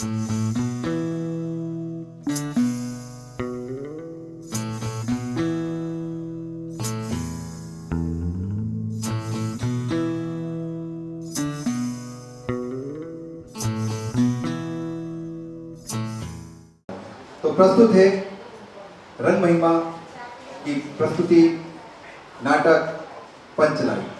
तो प्रस्तुत है रंग महिमा की प्रस्तुति नाटक पंचलाई।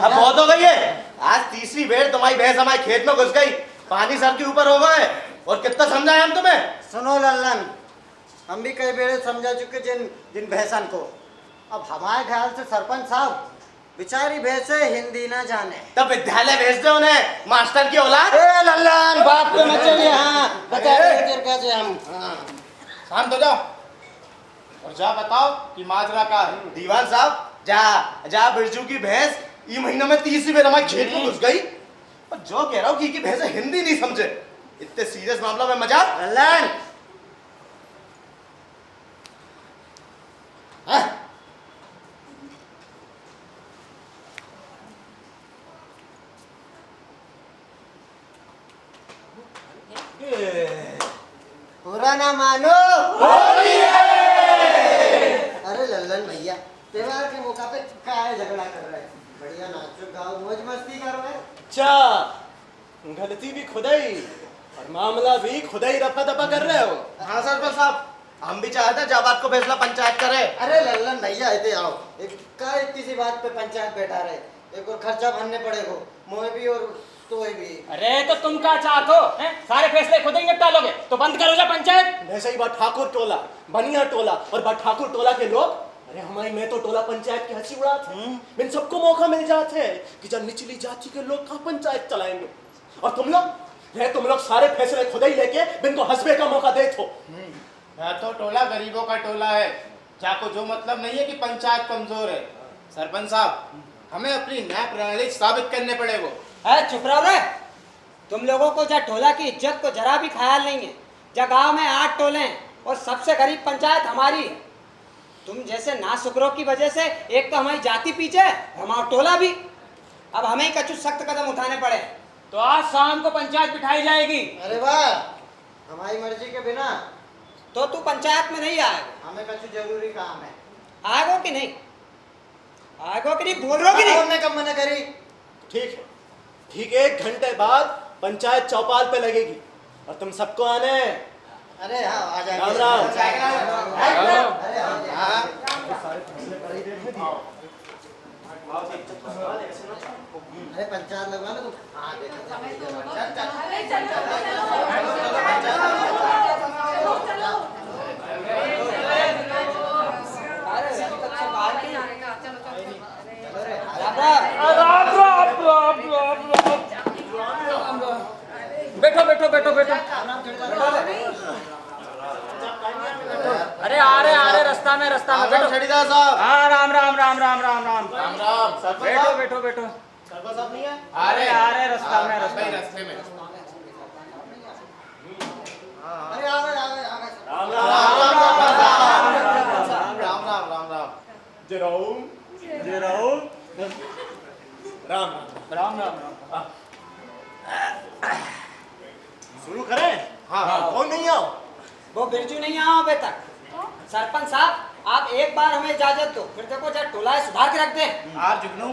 अब बहुत हो गई है। आज तीसरी बेर तुम्हारी भैंस हमारे खेत में घुस गई, पानी सर के ऊपर हो गए और कितना समझाया हम तुम्हें। सुनो लल्लन, हम भी कई बेर समझा चुके जिन भैंसन को। अब हमारे ख्याल से सरपंच साहब बेचारी भैंसे हिंदी ना जाने, तब विद्यालय भेज दो उन्हें, मास्टर की औलाद। ए लल्लन, बात को मत चलिए। हाँ बता कैसे हम शांत हो जाओ और जा बताओ कि माजरा का है। दीवान साहब जा बिरजू की भैंस ये महीने में तीसरी बेर हमारे खेत में घुस गई और जो कह रहा हूँ कि भैंस हिंदी नहीं समझे। इतने सीरियस मामला में मजाक। लल्लन पूरा ना मानो। अरे लल्लन भैया, त्योहार के मौका पे काय झगड़ा कर रहे हैं? बढ़िया नाचो गाओ मौज मस्ती करो। अच्छा, गलती भी खुद ही और मामला भी खुद ही रफा दफा कर रहे हो। हाँ सरपंच साहब, हम भी चाहते हैं जब बात को फैसला पंचायत करे। अरे लल्लन भैया इधर आओ। एक का इतनी सी बात पे पंचायत बैठा रहे, एक और खर्चा भरने पड़ेगा, मोए भी और तोय भी। अरे तो तुम क्या चाहते हो? सारे फैसले खुद ही निपटा लोगे तो बंद करो जा पंचायत। वैसे ही बा ठाकुर टोला, बनिया टोला और बा ठाकुर टोला के लोग, अरे हमारी मैं तो टोला पंचायत की हंसी उड़ाते। इन सबको मौका मिल जाते है कि जब निचली जाति के लोग कहाँ पंचायत चलाएंगे, और तुम लोग सारे फैसले खुद ही लेके इनको हंसबे का मौका दे थो। है तो टोला गरीबों का टोला है। जाको जो मतलब नहीं है कि पंचायत कमजोर है। सरपंच साहब, हमें अपनी न्याय प्रणाली साबित करने पड़ेगो। चुप रहो रे। तुम लोगों को जा टोला की इज्जत को जरा भी ख्याल नहीं है। जा गांव में 8 टोले हैं और सबसे गरीब पंचायत हमारी है। तुम जैसे नाशुकरों की वजह से एक तो हमारी जाति पीछे, हमारा टोला भी। अब हमें ही कछु सख्त कदम उठाने पड़े। तो आज शाम को पंचायत बिठाई जाएगी। अरे वाह, हमारी मर्जी के बिना तो तू पंचायत में नहीं आएगा। हमें कछु जरूरी काम है। आएगो कि नहीं? आएगो कि नहीं? बोल रहे हो कि नहीं? हमने कब मना करी? ठीक है, ठीक 1 घंटे बाद पंचायत चौपाल पे लगेगी और तुम सबको आने। अरे हाँ, आ जाएंगे। राम राम। अरे पंचायत लगवा लो तुम। हाँ बैठो बैठो बैठो बैठो। अरे आ रहे रास्ता में बैठो। छड़ीदार साहब। हाँ, राम राम राम राम राम राम। राम राम। सरपंच बैठो साहब। बैठो बैठो। सरपंच साहब नहीं है? आ रहे रास्ता में रास्ते में। अरे आ गए। राम राम। जय राम राम राम। शुरू करें? हाँ। कौन नहीं आओ? वो बिरजू नहीं आया अभी तक। सरपंच साहब, आप एक बार हमें इजाजत दो, फिर देखो जब टोला है सुधार के रख दे। यार जुगनू,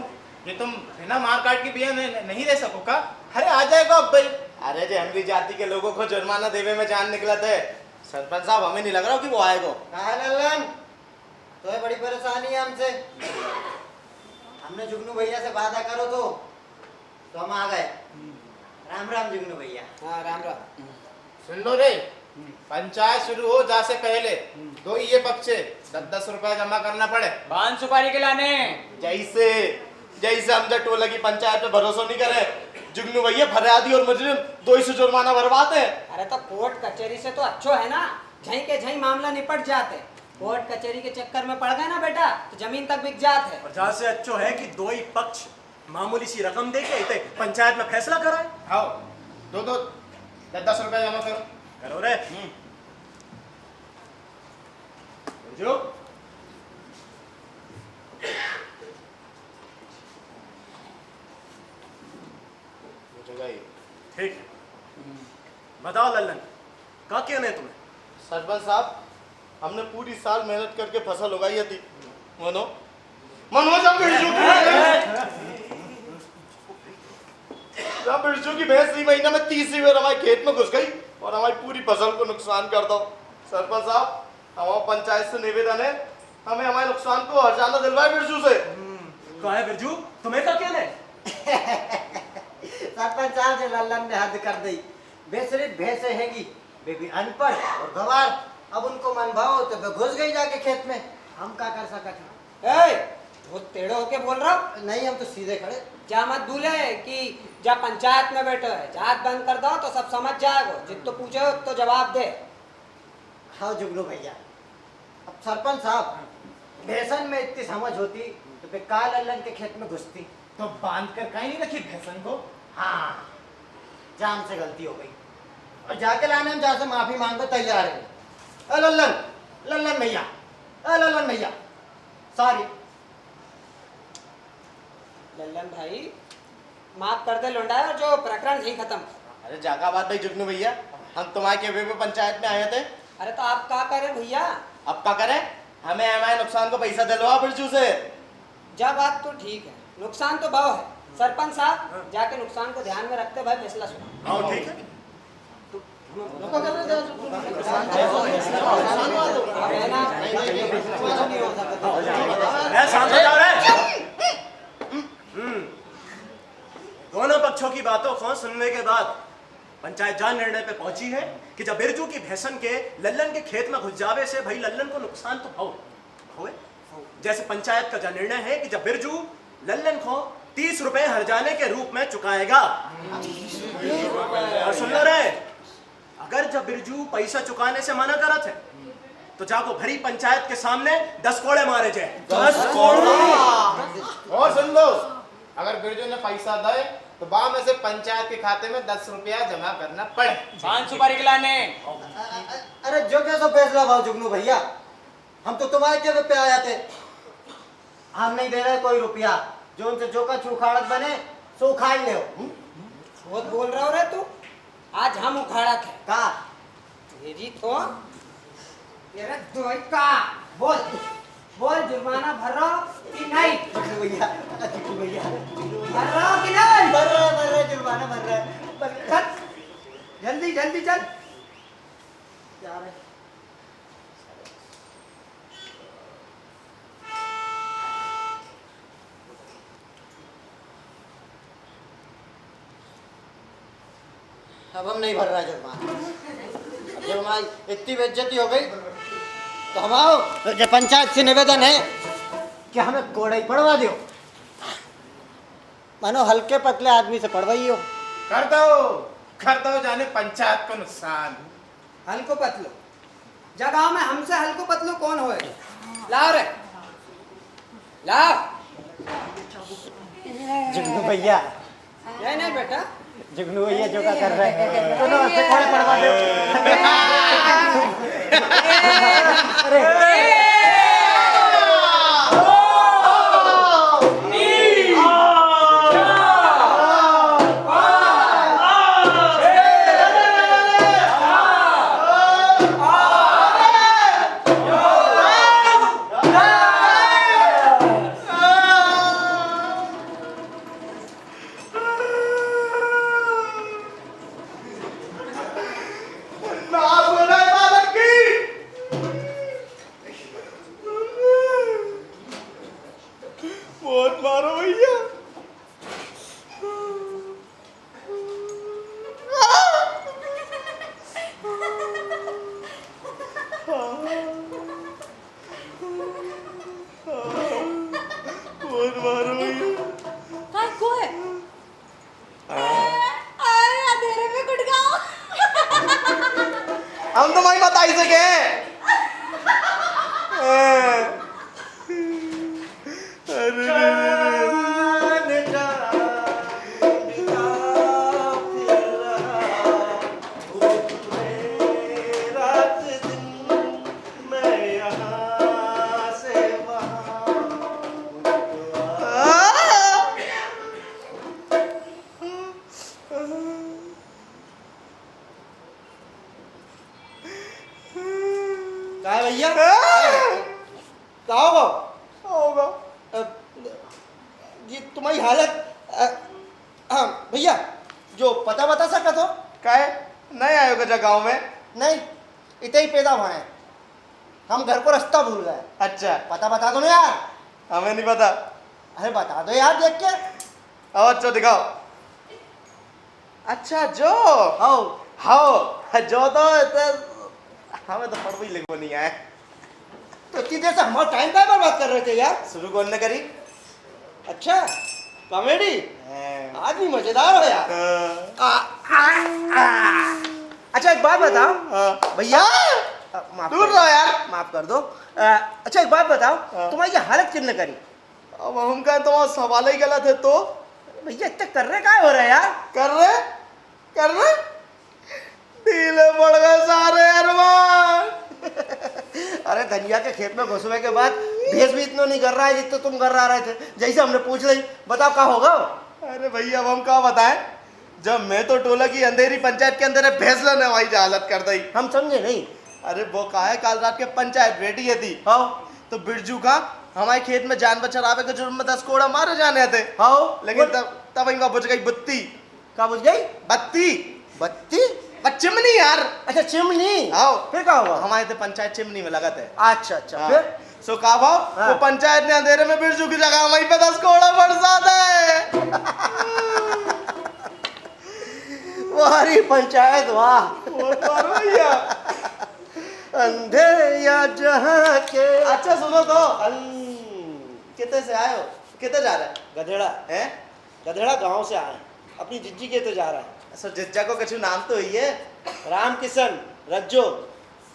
ये तुम बिना मार काट के बिया नहीं दे सको का? अरे आ जाएगा अब भाई। अरे जो हमारी जाति के लोगों को जुर्माना देवे में जान निकला थे। सरपंच साहब, हमें नहीं लग रहा कि वो आएगा। लल्लन, तो है बड़ी परेशानी है हमसे। हमने जुगनू भैया से वादा करो तो हम आ गए। राम राम जुगनू भैया। हाँ राम राम। सुन लो रे, पंचायत शुरू हो जा से पहले 2 ये पक्ष 10-10 रुपया जमा करना पड़े। पान सुपारी के लाने। जैसे हम जब टोला की पंचायत पे भरोसा नहीं करे, जुगनू भैया फरियादी और मुजरिम 2 से जुर्माना भरवाते। अरे तो कोर्ट कचहरी से तो अच्छो है ना, झई के झई मामला निपट जाते। कोर्ट कचहरी के चक्कर में पड़ गए ना बेटा तो जमीन तक बिक जात है। और जहाँ से अच्छो है कि 2 ही पक्ष मामूली सी रकम दे के पंचायत में फैसला कराए। आओ 10-10 रुपया जमा करो। करो रे। जो ठीक है, बताओ लल्लन, क्या कहना है तुम्हें? सरपंच साहब, हमने पूरी साल मेहनत करके फसल उगाई थी। जब बिरजू की भैंस 3 महीने में 30 बार हमारे खेत में घुस गई और हमारी पूरी फसल को नुकसान कर दो। सरपंच साहब, हमारे पंचायत से निवेदन है, हमें हमारे नुकसान को हर्जाना दिलवाए बिरजू से। कहा है बिरजू, तुम्हें क्या कहना है? सरपंच साहब से लल्लन ने हद कर दी। बेसरित भैंसे हैगी, वे भी अनपढ़ और गवार। अब उनको मन भाव तो वे घुस गई जाके खेत में। हम क्या कर सकते हैं? बहुत टेढ़े होके बोल रहा हूँ। नहीं, हम तो सीधे खड़े। जा मत भूले कि जब पंचायत में बैठो है, जात बंद कर दो तो सब समझ जाएगो। जितो पूछो तो जवाब दे। हाँ जुगनू भैया, अब सरपंच साहब, भैंसन में इतनी समझ होती तो फिर काल लल्लन के खेत में घुसती। तो बांध कर कहीं नहीं रखी भैंसन को? हाँ, जान से गलती हो गई और जाके लाने हम जहाँ से माफी मांगो तैयार है। लल्लन भैया सॉरी। लल्लन भाई माफ कर दे लौंडा, और जो प्रकरण यही खत्म। अरे जागा बात भाई जुगनू भैया, हम तुम्हारे के वे पंचायत में आए थे। अरे तो आप क्या करें भैया? अब क्या करें? हमें हमारे नुकसान को पैसा दिलवाओ बिरजू से। जब बात तो ठीक है, नुकसान तो भाव है। सरपंच साहब, जाके नुकसान को ध्यान में रखते भाई फैसला सुना। हाँ ठीक है। शांत हो जाओ रे। दोनों पक्षों की बातों को सुनने के बाद पंचायत जान निर्णय पे पहुंची है कि जब बिरजू की भैंसन के लल्लन के खेत में घुस जावे से भाई लल्लन को नुकसान तो हो। जैसे पंचायत का जो निर्णय है कि जब बिरजू लल्लन को 30 रुपए हर्जाने के रूप में चुकाएगा। और सुन लो रे, अगर जब बिरजू पैसा चुकाने से मना करत है तो जाको भरी पंचायत के सामने 10 कोड़े मारे जाए। 10 और सुन लो, अगर बिरजू ने पैसा दे तो बाद में से पंचायत के खाते में 10 रुपया जमा करना पड़े। पान सुपारी खिलाने। अरे जो कैसा फैसला भाव जुगनू भैया, हम तो तुम्हारे के पे आए थे। हम नहीं दे रहे कोई रुपया, जो उनसे जो का उखाड़त बने सो उखाड़ ले। बहुत बोल रहा हो रे तू। आज हम उखाड़ा थे का तेरी तो तेरा दोई का बोल बोल जुर्माना भर रहा हो कि नहीं? जुगनू भैया, जुगनू भैया, भर रहा हो कि नहीं? भर रहा है, जुर्माना भर रहा है। चल जल्दी जल्दी चल। जा रहे अब हम नहीं भर रहा जुर्माना। जब हमारी इतनी बेइज्जती हो गई तो हम आओ तो पंचायत से निवेदन है कि हमें कोड़ा ही पढ़वा दो। मानो हल्के पतले आदमी से पढ़वाइयो। कर दो जाने पंचायत को नुकसान। हल्को पतलो जगह में हमसे हल्को पतलो कौन होए? लाओ रे लाओ। जुगनू भैया, नहीं नहीं बेटा, जुगनू भैया जो का कर रहे हैं दोनों से कोड़े पढ़वा दो। अरे बहुत मारो भैया। काय को है? अरे अंधेरे में कुट गया। हम तो वही बता ही सके। काय भैया क्या होगा? ये तुम्हारी हालत हाँ भैया, जो पता बता सका तो? काय नहीं आयो गजा गाँव में? नहीं, इतने ही पैदा हुआ है। हम घर को रास्ता भूल गए। अच्छा, पता बता दो ना यार। हमें नहीं पता। अरे बता दो यार देख के। आओ अच्छा दिखाओ। अच्छा जो आओ हाँ जो तो हमें तो पढ़ भी लिखो नहीं आए। तो इतनी देर से हमारा टाइम का बर्बाद कर रहे थे यार। शुरू कौन ने करी? अच्छा कॉमेडी आदमी मजेदार हो यार। अच्छा एक बात बताओ भैया, माफ दूर कर रहो यार। माफ कर दो। अच्छा एक बात बताओ, तुम्हारी ये हालत किसने करी? अब हम कहें तो सवाल ही गलत है तो भैया इतने कर रहे क्या हो रहा है यार? कर रहे ढीले पड़ गए सारे अरमान। अरे धनिया के खेत में घुसने के बाद भेस भी इतना नहीं कर रहा है जितना तुम कर रहे थे। जैसे हमने पूछ ली, बताओ क्या होगा? अरे भैया अब हम क्या बताएं, जब मैं तो टोला की अंधेरी पंचायत के अंदर फैसला ने वही हालत कर दी। हम समझे नहीं। अरे वो कहा है कल रात के पंचायत बैठी है थी। हाँ तो बिरजू का हमारे खेत में जान बचावे के जुर्म में 10 कोड़ा मारे जाने थे। हाँ लेकिन तब इनका बुझ गई बत्ती। क्या बुझ गई? बत्ती बत्ती? चिमनी यार। अच्छा चिमनी। आओ फिर क्या हुआ? हमारे तो पंचायत चिमनी में लगा थे। अच्छा अच्छा फिर? सो कहा भाव हाँ। वो पंचायत ने अंधेरे में बिरजू की जगह वहीं पे 10 कोड़ा बरसा दे। वारी पंचायत वाह। भैया अंधे या जहाँ के। अच्छा सुनो तो कितने से आए हो, कितने जा रहे हैं? गधेड़ा हैं? गधेड़ा गांव से आए, अपनी जिज्जी के तो जा रहा है। सो जिज्जा को कछु नाम तो ही है। राम किशन रज्जो।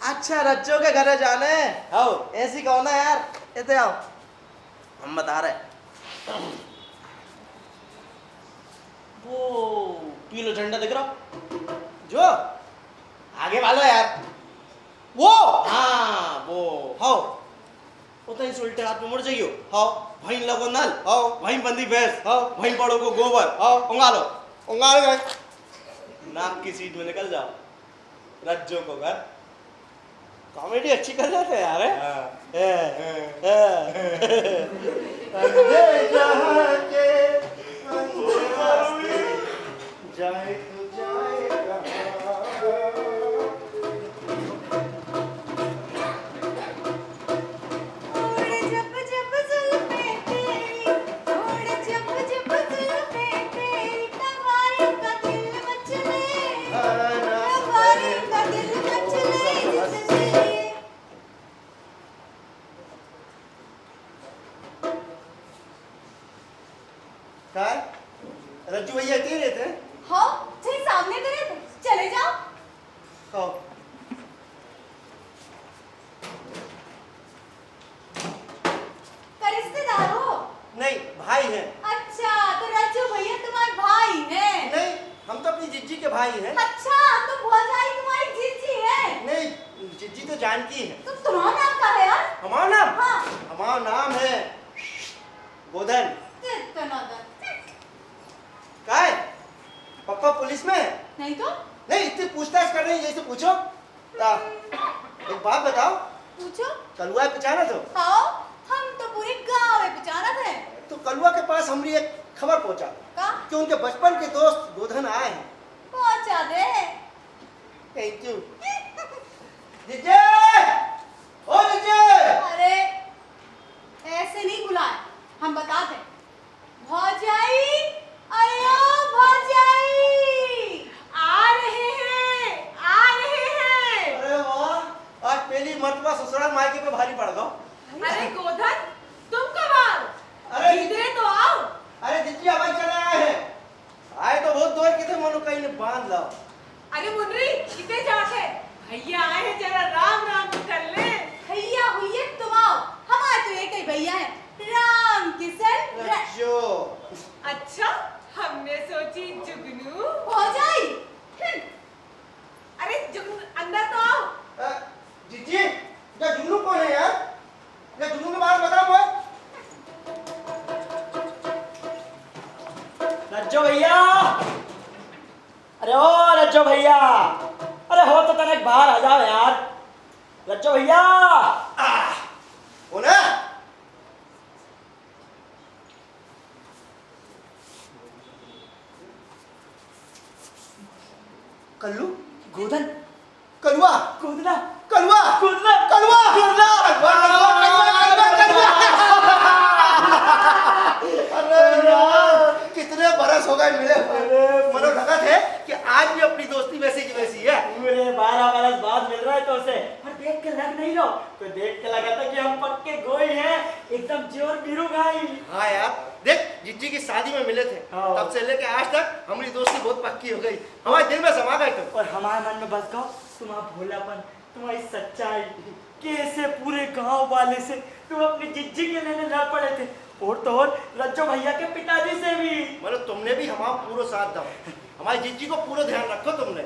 अच्छा रज्जो के घरे जाने आओ ऐसी कहो ना यार इधर आओ हम बता रहे वो पीलो झंडा दिख रहा जो आगे वालो यार वो हाँ वो हाओ वो तो इस उल्टे हाथ में मुड़ जाइयो हाओ वहीं लगो नल हाओ वहीं बंदी भैंस हाओ वहीं पड़ो को गोबर हाओ उंगालो गए नाक की सीट में निकल जाओ रज्जो को घर कॉमेडी अच्छी कर जाते हैं यार जाए तो जाएगा उड़ जब जब जुल्फे तेरी उड़ जब जब जुल्फे तेरी कवारी का दिल मचले कवारी का दिल मचले जिससे काय रज्जू भैया अकेले थे हाँ ठीक सामने तो रहते चले जाओ हाँ का रिश्तेदार हो नहीं भाई है अच्छा तो रज्जू भैया तुम्हारे भाई हैं नहीं हम तो अपनी जिज्जी के भाई हैं अच्छा तो भौजाई तुम्हारी जीजी है नहीं जिज्जी तो जानकी है तो तुम्हारा नाम क्या है यार हमारा नाम हाँ हमारा नाम है गोधन तीर्थनादन काय पापा पुलिस में है? नहीं तो नहीं इतनी पूछताछ कर रही है यही तो पूछो एक बात बताओ पूछो कलुआ पहचाना तो हाँ हम तो पूरे गांव में पहचाना थे तो कलुआ के पास हमारी एक खबर पहुंचा का कि उनके बचपन के दोस्त गोधन आए हैं पहुंचा दे थैंक यू जिज्जे ओ जिज्जे अरे ऐसे नहीं बुलाए हम बताते भौजाई अरे ओ भौजाई आ रहे हैं अरे वाह आज पहली मर्तबा ससुराल मायके पे भारी पड़ गया अरे गोधन तुम कब आओ अरे इधरे तो आओ अरे जिज्जी हवाई चले आए हैं आए तो बहुत दूर के थे मनो कहीं ने बांध लाओ अरे मुन्नी कितने जाते भैया आए हैं जरा राम राम तो कर ले भैया हुई तुम आओ हमारे तो एक ही भैया है राम किशन रज्जो अच्छा हमने सोची जुगनू भौजाई अरे जुगनू अंदर तो आओ जिज्जी ये जुगनू कौन है यार ये जुगनू के बारे में बताओ मुझे रज्जो भैया अरे ओ रज्जो भैया अरे हो तो तनक बाहर आ जाओ यार रज्जो भैया कौन है कल्लू गोधन कलुआ गोदना कलुआ गोदना कलुआ गोदना अरे यार कितने बरस हो गए मिले हुए मनो लगा थे कि आज भी अपनी दोस्ती वैसी की वैसी है पूरे 12 बरस बाद मिल रहा है तो उसे पर देख के लग नहीं रहा तो देख के लगा था कि हम पक्के गोई हैं एकदम जोर बीरू गाई हाँ यार देख जिज्जी की शादी में मिले थे हाँ। तब से लेके आज तक हमारी दोस्ती बहुत पक्की हो गई हमारे दिल में समा गए तुम और हमारे मन में बस गो तुम्हारा भोलापन तुम्हारी सच्चाई कैसे पूरे गांव वाले से तुम अपनी जिज्जी के लेने लड़ पड़े थे और तो और रज्जो भैया के पिताजी से भी मतलब तुमने भी हमारा पूरा साथ दो हमारी जिज्जी को पूरा ध्यान रखो तुमने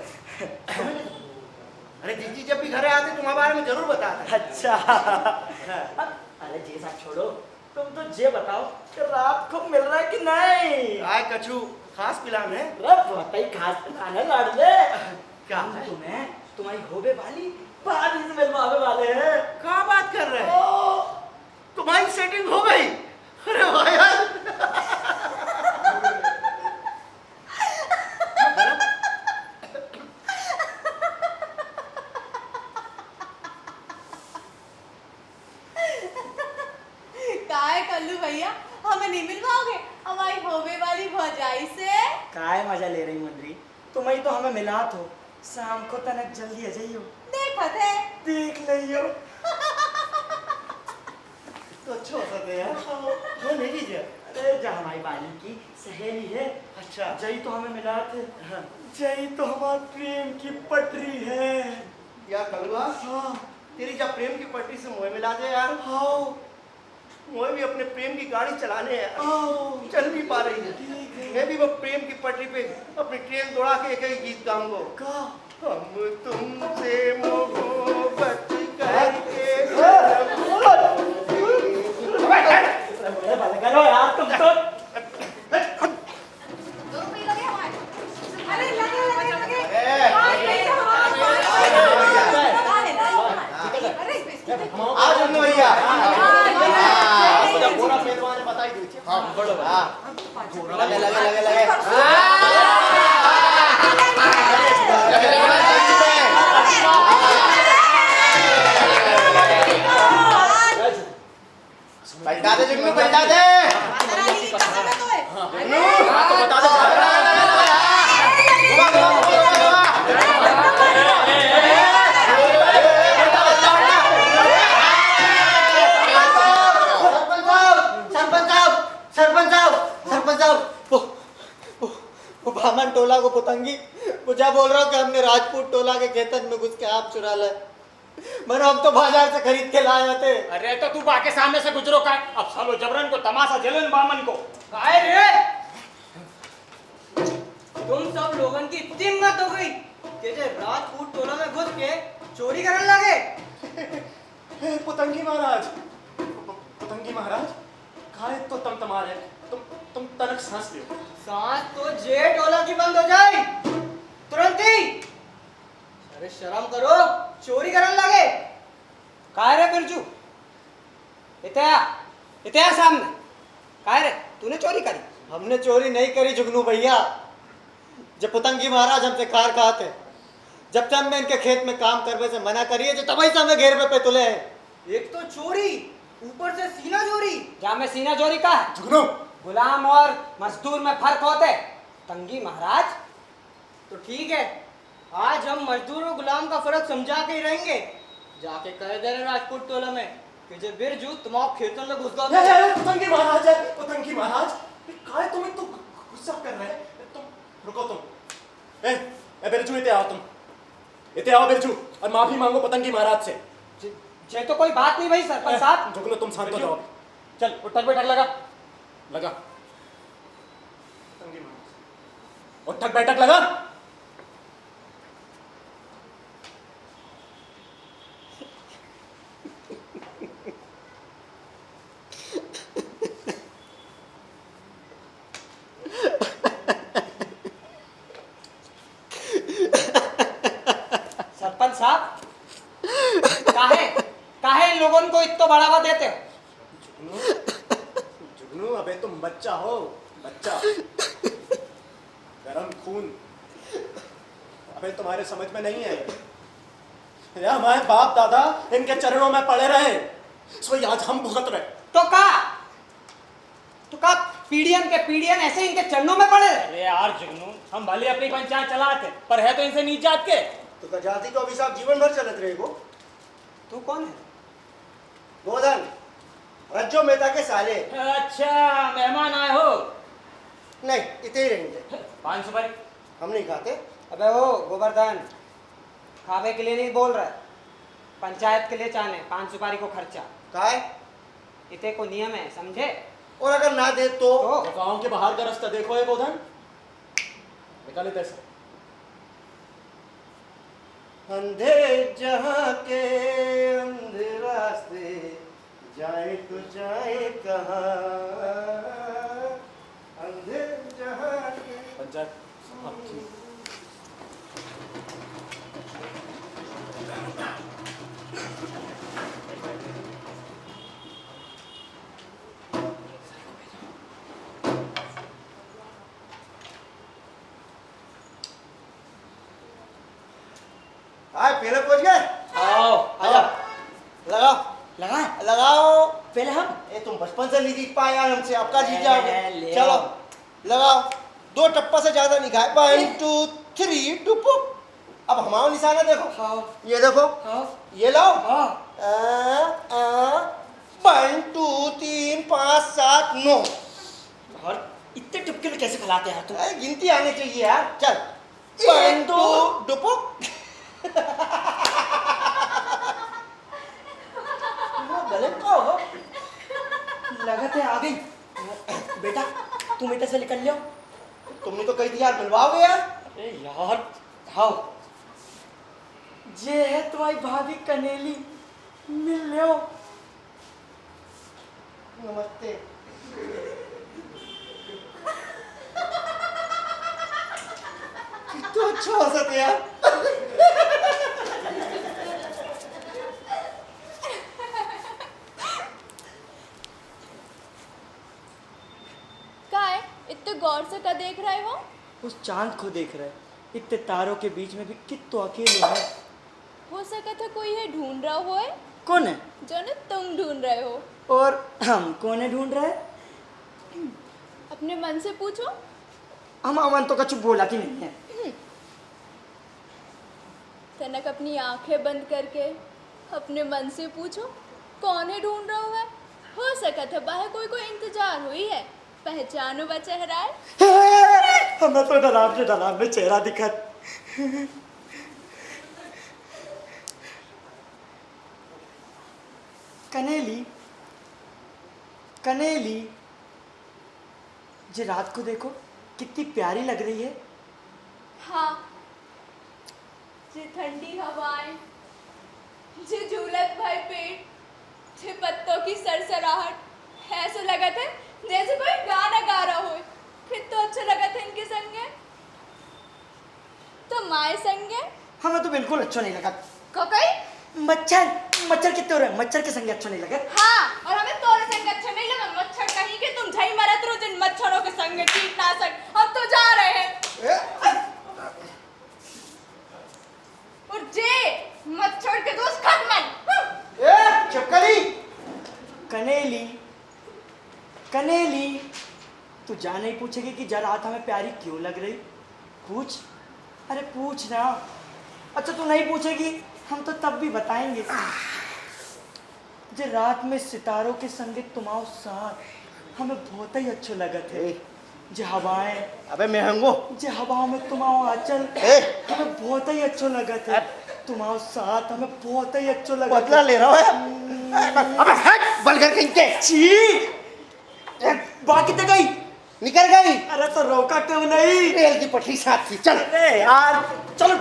अरे जिज्जी जब भी घरे आते तुम्हारे बारे में जरूर बताते अच्छा अरे जी साहब छोड़ो तुम तो ये बताओ कि रात को मिल रहा है कि नहीं आए कछू खास प्लान है अरे बहुत ही खास प्लान है लाडले क्या हम है? तुम्हें तुम्हारी होबे वाली बादी से मिलवाने वाले हैं कहाँ बात कर रहे हैं तुम्हारी सेटिंग हो गई अरे वाह यार काय कल्लू भैया हमें नहीं मिलवाओगे हमारी होवे वाली भौजाई से काय मजा ले रही मुंदरी तुम ही तो हमें मिला तो शाम को तनक जल्दी आ जाइयो देखा थे देख लियो तो अच्छा होता था यार वो नहीं लीजिए अरे जा हमारी बाली की सहेली है अच्छा जई तो हमें मिला थे जई तो हमारे प्रेम की पटरी है या कलुआ तेरी जब प्रेम की पटरी से मोह मिला दे यार। मोह भी अपने प्रेम की गाड़ी चलाने यार, चल नहीं पा रही है। मैं भी वो प्रेम की पटरी पे अपनी ट्रेन दौड़ा के एक ही गीत गाऊंगा। हम तुमसे मोहब्बत करके करो यार तुम तो। दो रुपये लगे हमारे। अरे लगे लगे लगे। अरे, अरे आज हम भैया पूरा पहलवान ने बता ही दी। हाँ बड़ो लगे लगे लगे लगे पलटा दे जुगनू, पलटा दे जुगनू, तो बता दे। घुमा घुमा घुमा घुमा सरपंच साहब, वो बामन टोला को पुतंगी वो क्या बोल रहा हूँ कि हमने राजपूत टोला के खेतन में घुस के आप चुरा लाए। मैंने हम तो बाजार से खरीद के लाए थे। अरे तो तू बाके सामने से गुजरो का अब सालो जबरन को तमाशा जलन बामन को काय रे तुम सब लोगन की इतनी हिम्मत हो गई कि जे राजपूत टोला में घुस के चोरी करने लगे। पुतंगी महाराज, पुतंगी महाराज काहे तो तमतमारे तुम तनक सांस लियो। सांस तो जे टोला की बंद हो जाए तुरंत ही। अरे शर्म करो, चोरी करने लगे। काय रे बिरजू, इते आ सामने। काय रे तूने चोरी करी? हमने चोरी नहीं करी जुगनू भैया। जब पुतंगी महाराज हमसे कार खाते, जब से हमने इनके खेत में काम करने से मना करिए जो तभी से हमें घेर पे तुले हैं। एक तो चोरी, ऊपर से सीना चोरी। जा में सीना चोरी का है? जुगनू गुलाम और मजदूर में फर्क होते तंगी महाराज। तो ठीक है, आज हम मजदूर और गुलाम का फर्क समझा के ही रहेंगे। जाके कह दे रहे राजपूत टोला में कि जो बिरजू तुम्हारे खेतों में घुस गया। पुतंगी महाराज है, पुतंगी महाराज काहे तुम तो गुस्सा कर रहे हैं? तुम रुको तुम। ए बिरजू इते आओ, तुम इते आओ बिरजू और माफी मांगो पुतंगी महाराज से। जे तो कोई बात नहीं भाई सरपंच साहब। जुगनू तुम शांत हो जाओ। चल उठक बैठक लगा लगा पुतंगी महाराज उठक बैठक लगा। सरपंच साहब काहे इन लोगों को इतना बढ़ावा देते हो? जुगनू अबे तुम बच्चा हो, बच्चा गरम खून अबे तुम्हारे समझ में नहीं है। या हमारे बाप दादा इनके चरणों में पड़े रहे, सो आज हम भुगत रहे। तो का पीढ़ियन ऐसे इनके चरणों में पड़े रहे। अरे यार जुगनू हम भले अपनी पंचायत चलाते पर है तो इनसे नीच जात के। तो जाति को अभिशाप जीवन भर चलत रहेगो। तू कौन है? गोधन रज्जो मेहता के साले। अच्छा मेहमान आए हो? नहीं इतने ही रहेंगे, 5 सुपारी हम नहीं खाते। अबे वो गोवर्धन खावे के लिए नहीं बोल रहा है, पंचायत के लिए चाहने 5 सुपारी को खर्चा। काय इते को नियम है समझे। और अगर ना दे तो गांव के बाहर का रास्ता देखो है गोधन, निकाले पैसे। अंधे जहां के अंधे रास्ते जाए तो जाए कहाँ। अंधे जहां के पंचायत आए पहले पहुंच गए। आओ आजा, लगाओ लगा लगाओ। पहले हम ए तुम बचपन से नहीं जीत पाए यार हमसे, अब का जीत जाओगे। ले चलो आओ। लगाओ, 2 टप्पा से ज्यादा नहीं खाए। 1 2 3 टुपुक। अब हमारा निशाना देखो, ये देखो, ये लाओ। 1 2 3 5 7 9। और इतने टुपके में कैसे खिलाते हैं तुम? गिनती आनी चाहिए यार। चल 1 2 टुपुक। गले ओहो लगत है आ गई। बेटा तुम इधर से निकल लो। तुमने तो कही थी यार मिलवाओगे यार। अरे यार आओ, ये है तुम्हारी भाभी कनेली, मिल लो। नमस्ते। तो अच्छा हंसत है यार। का है इतने गौर से का देख रहे हो? उस चांद को देख रहे, इतने तारों के बीच में भी कितो अकेले है। हो सका था कोई है ढूंढ रहा हो है कौन है? जो न तुम ढूंढ रहे हो। और हम कौन है ढूंढ रहे? अपने मन से पूछो। हम अमन तो कछु बोला कि नहीं है। तनक अपनी आंखें बंद करके अपने मन से पूछो कौन है ढूंढ रहा है। हो सका था बाहर कोई को इंतजार हुई है, पहचानो बा चेहरा है। हमें तो डरावने चेहरा दिखत। कनेली कनेली, जे रात को देखो कितनी प्यारी लग रही है। हाँ, जे ठंडी हवाएं, जे झूलत भाई पेट, जे पत्तों की सरसराहट, ऐसा लगा था जैसे कोई गाना गा रहा हो। फिर तो अच्छा लगा था इनके संगे। तो माए संगे हमें तो बिल्कुल अच्छा नहीं लगा। कोई मच्छर कितने हो रहे? मच्छर के संगे अच्छा नहीं लगे। हाँ, और हमें तोरे संग अच्छा नहीं लगा। मच्छर कहीं के तुम झई मरत रहो जिन मच्छरों के संग कीटनाशक। अब तो जा रहे हैं। और जे मच्छर के दोस्त खत्म। चुप करी। कनेली तू जा नहीं पूछेगी कि जरा रात हमें प्यारी क्यों लग रही? पूछ, अरे पूछ ना। अच्छा तू नहीं पूछेगी हम तो तब भी बताएंगे। जे रात में सितारों के संगे तुम्हारो साथ हमें बहुत ही अच्छा लगा थे। जे हवाएं, अबे महंगो। जे हवाओं में तुम्हारो आंचल हमें बहुत ही अच्छा लगा थे। तुम्हारो साथ हमें बहुत ही अच्छा लगा। बदला ले रहा है। अबे हट बलगर कहीं के। छी बाकी तो गई, निकल गई। अरे तो रोका क्यों नहीं? रेल की पटरी साथ थी। चल। अरे यार चलो।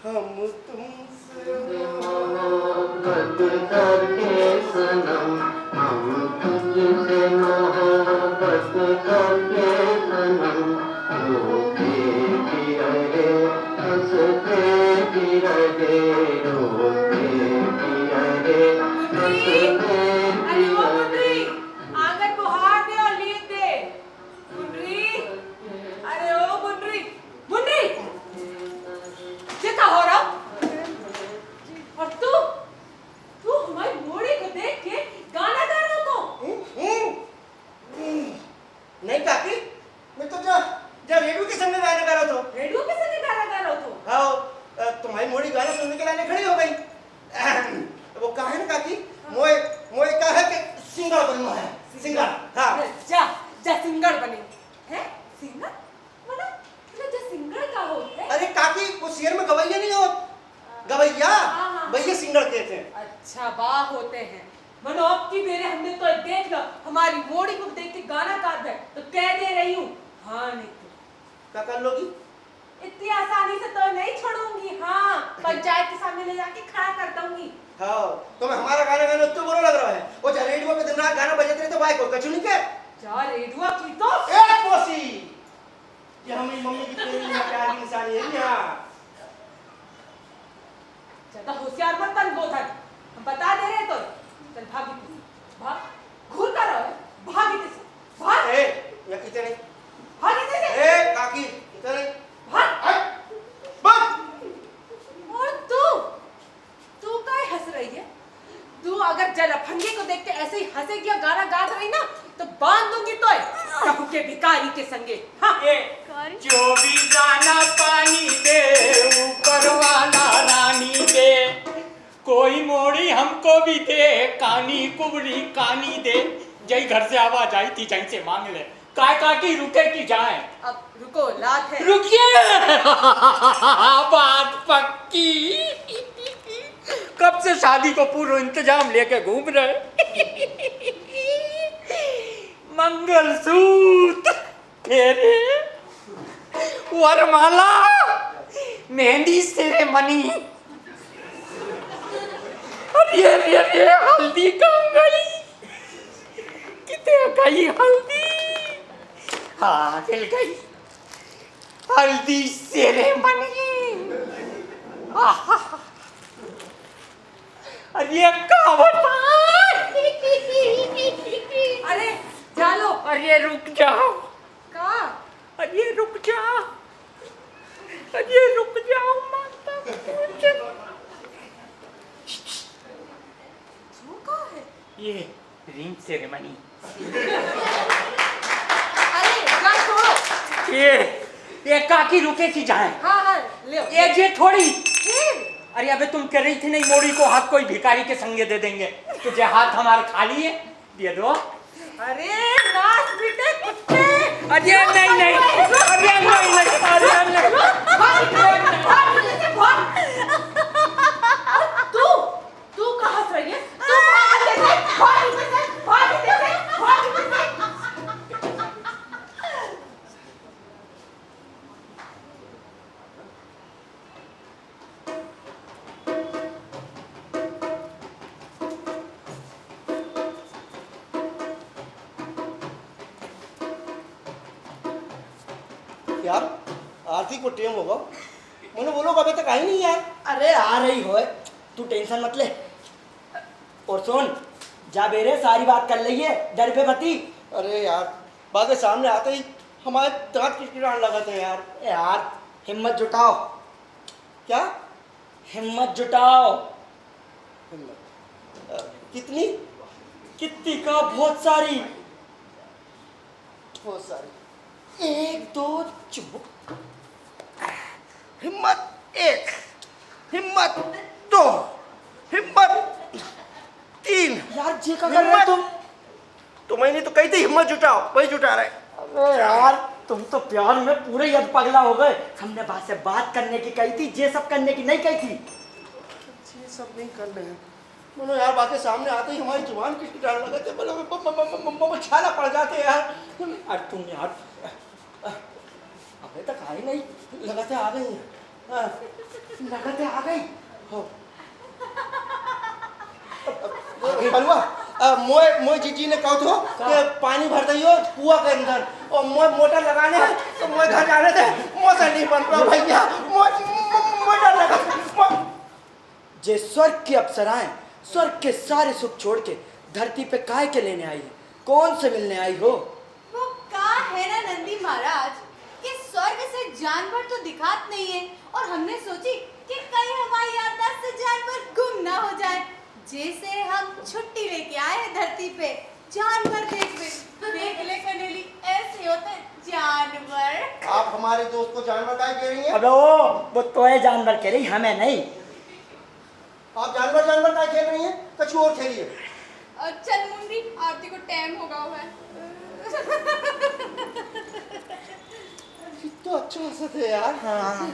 हम तुमसे मोहब्बत करके सनम, हम तुझसे मोहब्बत करके सनम, रोते भी रहे हंसते भी रहे, रोते भी रहे हंसते भी अरे ओ रहे। मुंडरी, आंगन को हाथ दे और लीद दे। मुंडरी, अरे ओ मुंडरी, मुंडरी, ये क्या हो रहा? और तू हमारी मोड़ी को देख के गाना गा रहा हो? नहीं काकी, मैं तो जा रेडियो के सामने गाना गा रहा था। रेडियो पे से गाना गा रहा हो? हाँ, तुम्हारी मोड़ी गाना सुनने के लाने खड़ी हो गई। वो कहा है ना काकी, मोए कहा है कि सिंगर बनना है। सिंगर, हाँ। जा सिंगर बने। हैं? सिंगर? मतलब जो सिंगर का होता है? अरे काकी वो शेर में गवैया नहीं हो, गवैया हाँ। भैया सिंगर कहते हैं। अच्छा वाह होते हैं। मनो अब की मेरे हमने तो देख लो हमारी मोड़ी को देख के गाना गा दे तो कह दे रही हूँ। हाँ नहीं तो क्या कर लोगी? इतनी आसानी से तो नहीं छोड़ूंगी। हाँ पंचायत के सामने ले जाके खड़ा कर दूंगी। हाँ, तुम्हें हमारा गाना गाना तो बुरा लग रहा है। वो जा रेडियो पे दिन रात गाना बजाते रहे तो भाई को कचू नहीं क्या? जा रेडियो की तो एक पोसी, ये हमारी मम्मी की प्रेम की प्यार की निशानी है यहाँ। ज्यादा होशियार मत बन गोधन, हम बता दे रहे तो। चल भागी तू, भाग, घूर कर रहो, भागी तू, भाग, या इतने नहीं, भागी तू, काकी इतने नहीं, भाग, बस। और तू काहे हंस रही है? तू अगर जलफंगे को देख के ऐसे ही हंसेगी और गाना गा रही ना तो बांध दूंगी तो प्रभु के भिखारी के संगे। हाँ जो भी दाना पानी दे ऊपर वाला रानी दे, कोई मोड़ी हमको भी दे, कानी कुबड़ी कानी दे। जई घर से आवाज आई थी जहीं से मांग ले, काय काकी रुके की जाए? अब रुको, लात है। रुकिए। बात पक्की। कब से शादी को पूर्व इंतजाम लेके घूम रहे। मंगलसूत्र, फेरे, वरमाला, मेहंदी सेरेमनी, और ये हल्दी कहाँ गई? कितने गई हल्दी? हाँ, मिल गई हल्दी सेरेमनी। आहा, अरे ये क्या बता? अरे जालो। अरे रुक जाओ। कहाँ? अरे रुक जाओ। अरे रुक जाओ माता। वो कहाँ है? ये रिंग सेरेमनी। अरे गाल छोड़ो। ये काकी रुके की जाए। हाँ हाँ ले आओ। ये जे थोड़ी। फिर? अरे अबे तुम कह रही थी नहीं मोड़ी को हाथ कोई भिखारी के संगे दे देंगे। तुझे हाथ हमारा खाली है, दे दो। अरे नाच बेटे कुत्ते। अरे नहीं नहीं, अरे नहीं नहीं, अरे नहीं। तू कहाँ से आई है? तू कहाँ से आई है? भाग इधर से, भाग इधर से, भाग इधर से। यार आरती को टेम होगा, मैंने वो लोग अभी तक आई नहीं यार। अरे आ रही हो, तू टेंशन मत ले। और सुन, जा बेरे सारी बात कर लइए, डर पे मती। अरे यार बातें सामने आते ही हमारे दांत किटकिटाने लगा थे यार। यार हिम्मत जुटाओ, क्या हिम्मत जुटाओ। कितनी? कितनी का? बहुत सारी। बहुत सारी। 1 2 चुप। हिम्मत 1, हिम्मत 2, हिम्मत 3। यार जे का कर रहे हो तुम? तो मैंने तो कही थी हिम्मत जुटाओ, वही जुटा रहे। अबे यार तुम तो प्यार में पूरे यद पगला हो गए। हमने बात से बात करने की कही थी, ये सब करने की नहीं कही थी। ये सब नहीं कर रहे हैं। बोलो यार बातें सामने आते ही हमारी जुबान किटकिटाने लगे थे, बोलो छाला पड़ जाते यार। अरे तुम यार अबे तक आई नहीं। लगाते आ गई हैं। हाँ, लगाते आ गई। हो। बलुआ मोए जीजी ने कहा था कि पानी भर दियो कुआ के अंदर, और मोए मोटर लगाने हैं तो मोए घर जाने थे, मोटर नहीं बन रहा भैया, मोटर लगा। जे स्वर्ग की अप्सराएं स्वर्ग के सारे सुख छोड़ के धरती पे काय के लेने आई है? कौन से मिलने आई हो? वो कहा है ना नंदी महाराज कि स्वर्ग से जानवर तो दिखात नहीं है, और हमने सोची कि कहीं हमारी याददाश्त से जानवर गुम ना हो जाए। जैसे हम छुट्टी लेके आए हैं धरती पे, जानवर देख ले कनेली, ऐसे होते जानवर। आप हमारे दोस्त को जानवर काय कह रही हैं? अबे वो तोए जानवर कह रही, हमें नहीं। आप जानवर जानवर काय खेल रही हैं? कछु और खेलिए। चल मुंडी, आरती को टाइम होगा हुआ है। तो अच्छा हंसत है यार। हाँ।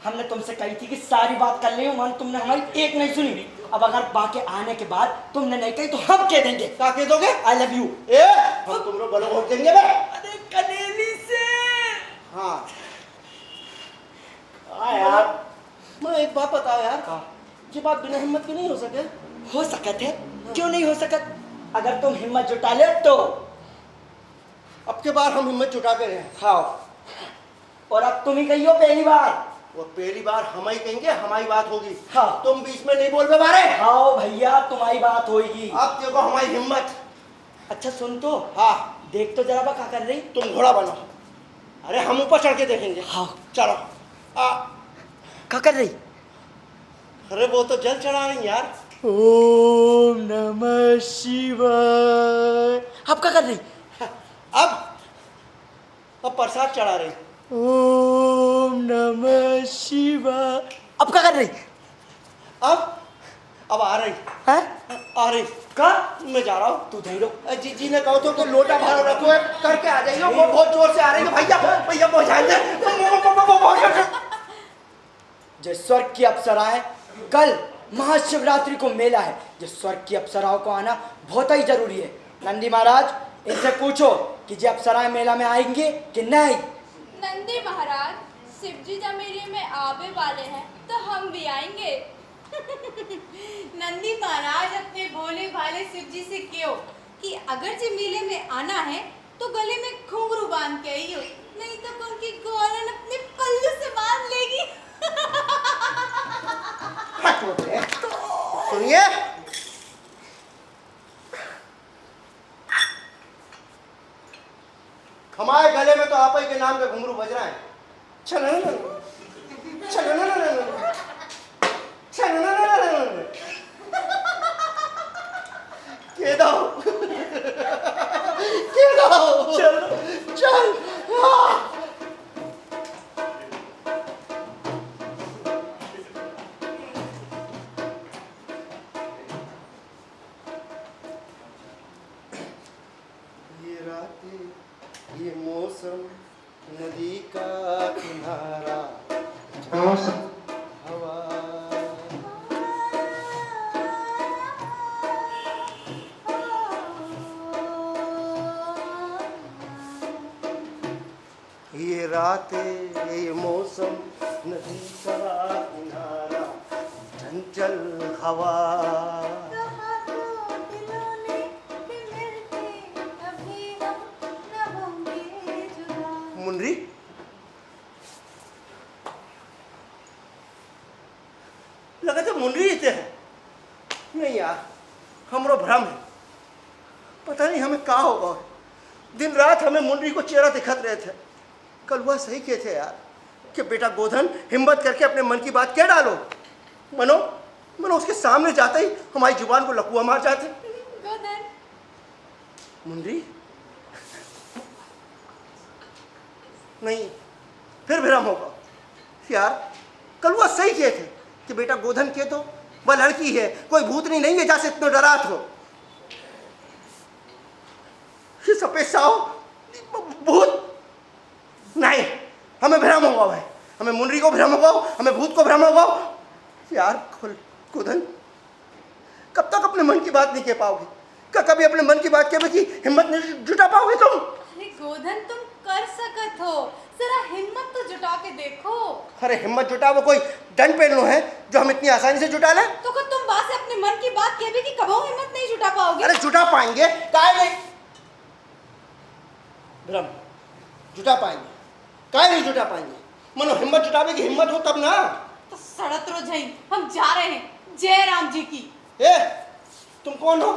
हमने तुमसे कही थी कि सारी बात कर ली, मान तुमने हमारी एक नहीं सुनी। अब अगर बाकी आने के बाद तुमने नहीं कही तो हम कह देंगे। क्या कह दोगे? I love you. ए हम तुम लोग बड़े वोट देंगे बे। अरे कनेली से। हाँ यार मैं एक बात बताओ यार, ये बात बिना हिम्मत के नहीं हो सके। हो सकत है, क्यों नहीं हो सकत? अगर तुम हिम्मत जुटा ले तो। अब के बार हम हिम्मत जुटा के रहे। हाँ, और अब तुम ही कहियो पहली बार। वो पहली बार हम ही कहेंगे, हमारी बात होगी। हाँ। तुम बीच में नहीं बोल बारे। हाँ भैया तुम्हारी बात होगी। अब देखो हमारी हिम्मत। अच्छा सुन तो, हाँ देख तो जरा क्या कर रही। तुम घोड़ा बनो। अरे हम ऊपर चढ़ के देखेंगे। हाँ चलो। क्या कर रही? अरे वो तो जल चढ़ा रही यार। ओम नमः शिवाय। अब क्या कर रही? अब प्रसाद चढ़ा रही। ओम नमः शिवाय। अब क्या कर रही? अब आ रही हैं? आ रही कहाँ? मैं जा रहा हूँ। तू नहीं रुक। जी ने कहो तो कि लोटा भर रखो है, करके आ जाइए। वो बहुत जोर से आ रही है भैया, भैया पहुँचाएंगे। जो स्वर्ग की अप्सराएं, कल महाशिवरात्रि को मेला है, जो स्वर्ग की अप्सराओं को आना बहुत ही जरूरी है। नंदी महाराज इनसे पूछो कि जो अप्सराएं मेला में आएंगे कि नहीं। नंदी महाराज, शिव जी जब मेले में आवे वाले हैं तो हम भी आएंगे। नंदी महाराज अपने भोले भाले शिव जी से कहो कि अगर जे मेले में आना है तो गले में घुंघरू बांध के आइयो, नहीं तो उनकी गोलन अपने पल्लू से बांध लेगी। सुनिए, हमारे गले में तो आप ही के नाम के घुंघरू बज रहा है। चल ये रातें, ये मौसम, नदी का किनारा, हवा। ये रातें, ये मौसम, नदी का किनारा, चंचल हवा। मुन्नी, लगा तो मुन्नी ही थे। नहीं यार, हमरो भ्रम है। पता नहीं हमें क्या होगा। दिन रात हमें मुन्नी को चेहरा दिखत रहे थे। कल वह सही कहे थे यार कि बेटा गोधन, हिम्मत करके अपने मन की बात कह डालो। मनो मनो उसके सामने जाते ही हमारी जुबान को लकुआ मार जाते। गोधन, मुन्नी, नहीं, फिर भ्रम होगा यार। कल वह सही कहे थे कि बेटा गोधन के तो वह लड़की है, कोई भूतनी नहीं है जैसे इतना डरात हो। ये सफेद साओ भूत नहीं, हमें भ्रम होगा भाई। हमें मुन्नी को भ्रम होगा, हमें भूत को भ्रम होगा यार। गोधन, कब तक अपने मन की बात नहीं कह पाओगे? क्या कभी अपने मन की बात कहने की हिम्मत नहीं जुटा पाओगे तुम? अरे गोधन, तुम कर सकत हो, जरा हिम्मत तो जुटा के देखो। अरे हिम्मत जुटा वो कोई डंड पेल लो है जो हम इतनी आसानी से जुटा लें? तो क्या तुम बात से अपने मन की बात कह भी कि कबो हिम्मत नहीं जुटा पाओगे? अरे जुटा पाएंगे, काहे नहीं? भ्रम, जुटा पाएंगे, काहे नहीं जुटा पाएंगे? मनो हिम्मत जुटावे की हिम्मत हो तब ना। तो सड़क रो जाई, हम जा रहे हैं जय राम जी की। ए, तुम कौन हो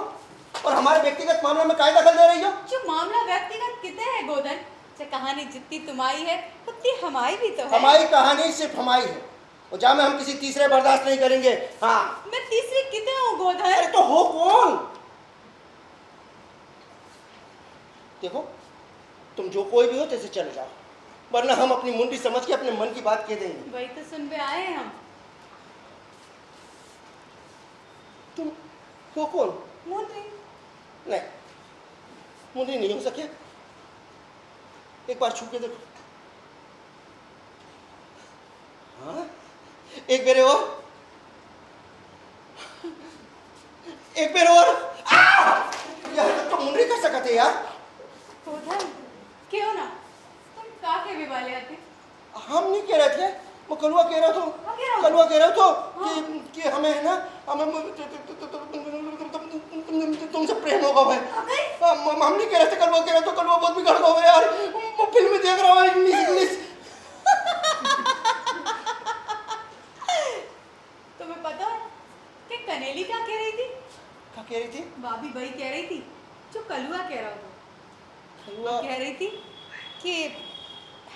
और हमारे व्यक्तिगत मामले में काय दखल दे रही हो? जो मामला व्यक्तिगत कितने है गोधन, जो कहानी जितनी तुम्हारी है उतनी हमारी भी तो है। हमारी कहानी सिर्फ हमारी है और जा में हम किसी तीसरे बर्दाश्त नहीं करेंगे। हाँ, मैं तीसरी कितने हूँ गोधन? अरे तो हो कौन? देखो, तुम जो कोई भी हो तैसे चले जाओ, वरना हम अपनी मुंडी समझ के अपने मन की बात कह देंगे। वही तो सुन पे आए हैं हम। तुम हो कौन? मुन्नी। नहीं, मुन्नी नहीं हो सके। एक बार छू के देखो। हाँ, एक बेरे और, एक बेरे और। यार तो मुन्नी कर सकते यार। गोधन, क्यों ना? तुम का के भी वाले आते? हम नहीं कह रहे थे, वो कलुआ कह रहा था। कलुआ कह रहा था कि हमें है ना, हमें तुमसे प्रेम होगा भाई। हम नहीं कह रहे थे, कलुआ कह रहा था। कलुआ बहुत बिगड़ गया यार, वो फिल्म में देख रहा हूँ इंग्लिश। तुम्हें पता है कि कनेली क्या कह रही थी? क्या कह रही थी? भाभी वही कह रही थी जो कलुआ कह रहा था। कलुआ कह रही थी कि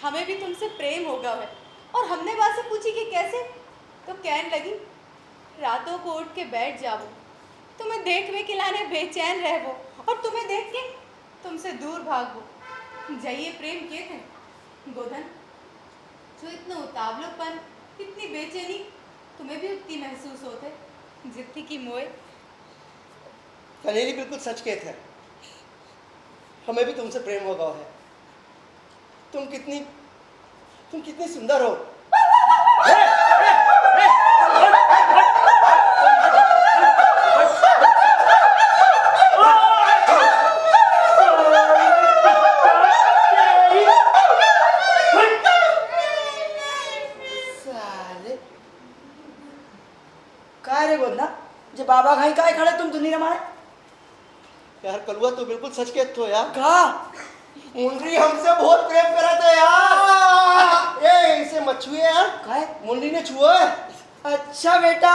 हमें भी तुमसे प्रेम होगा है, और हमने वहां से पूछी कि कैसे, तो कहने लगी रातों को उठ के बैठ जाओ, तुम्हें देखने के लाने बेचैन रहो, और तुम्हें देख के तुमसे दूर भागो। जाइए प्रेम के थे गोधन, जो इतना उतावलोपन, इतनी बेचैनी तुम्हें भी उतनी महसूस होते। जित्ती की मोए। कनेरी बिल्कुल सच कहते हैं, हमें भी तुमसे प्रेम हो गया है। तुम कितनी सुंदर हो। साले काय रे गोदना जे बाबा घाई काय खड़े तुम दुनिया में यार कलुआ तो बिल्कुल सच कहते हो यार। का मुंडी हमसे बहुत प्रेम करा था यार। ए इसे मत छुए यार, काय मुंडी ने छुआ है। अच्छा बेटा,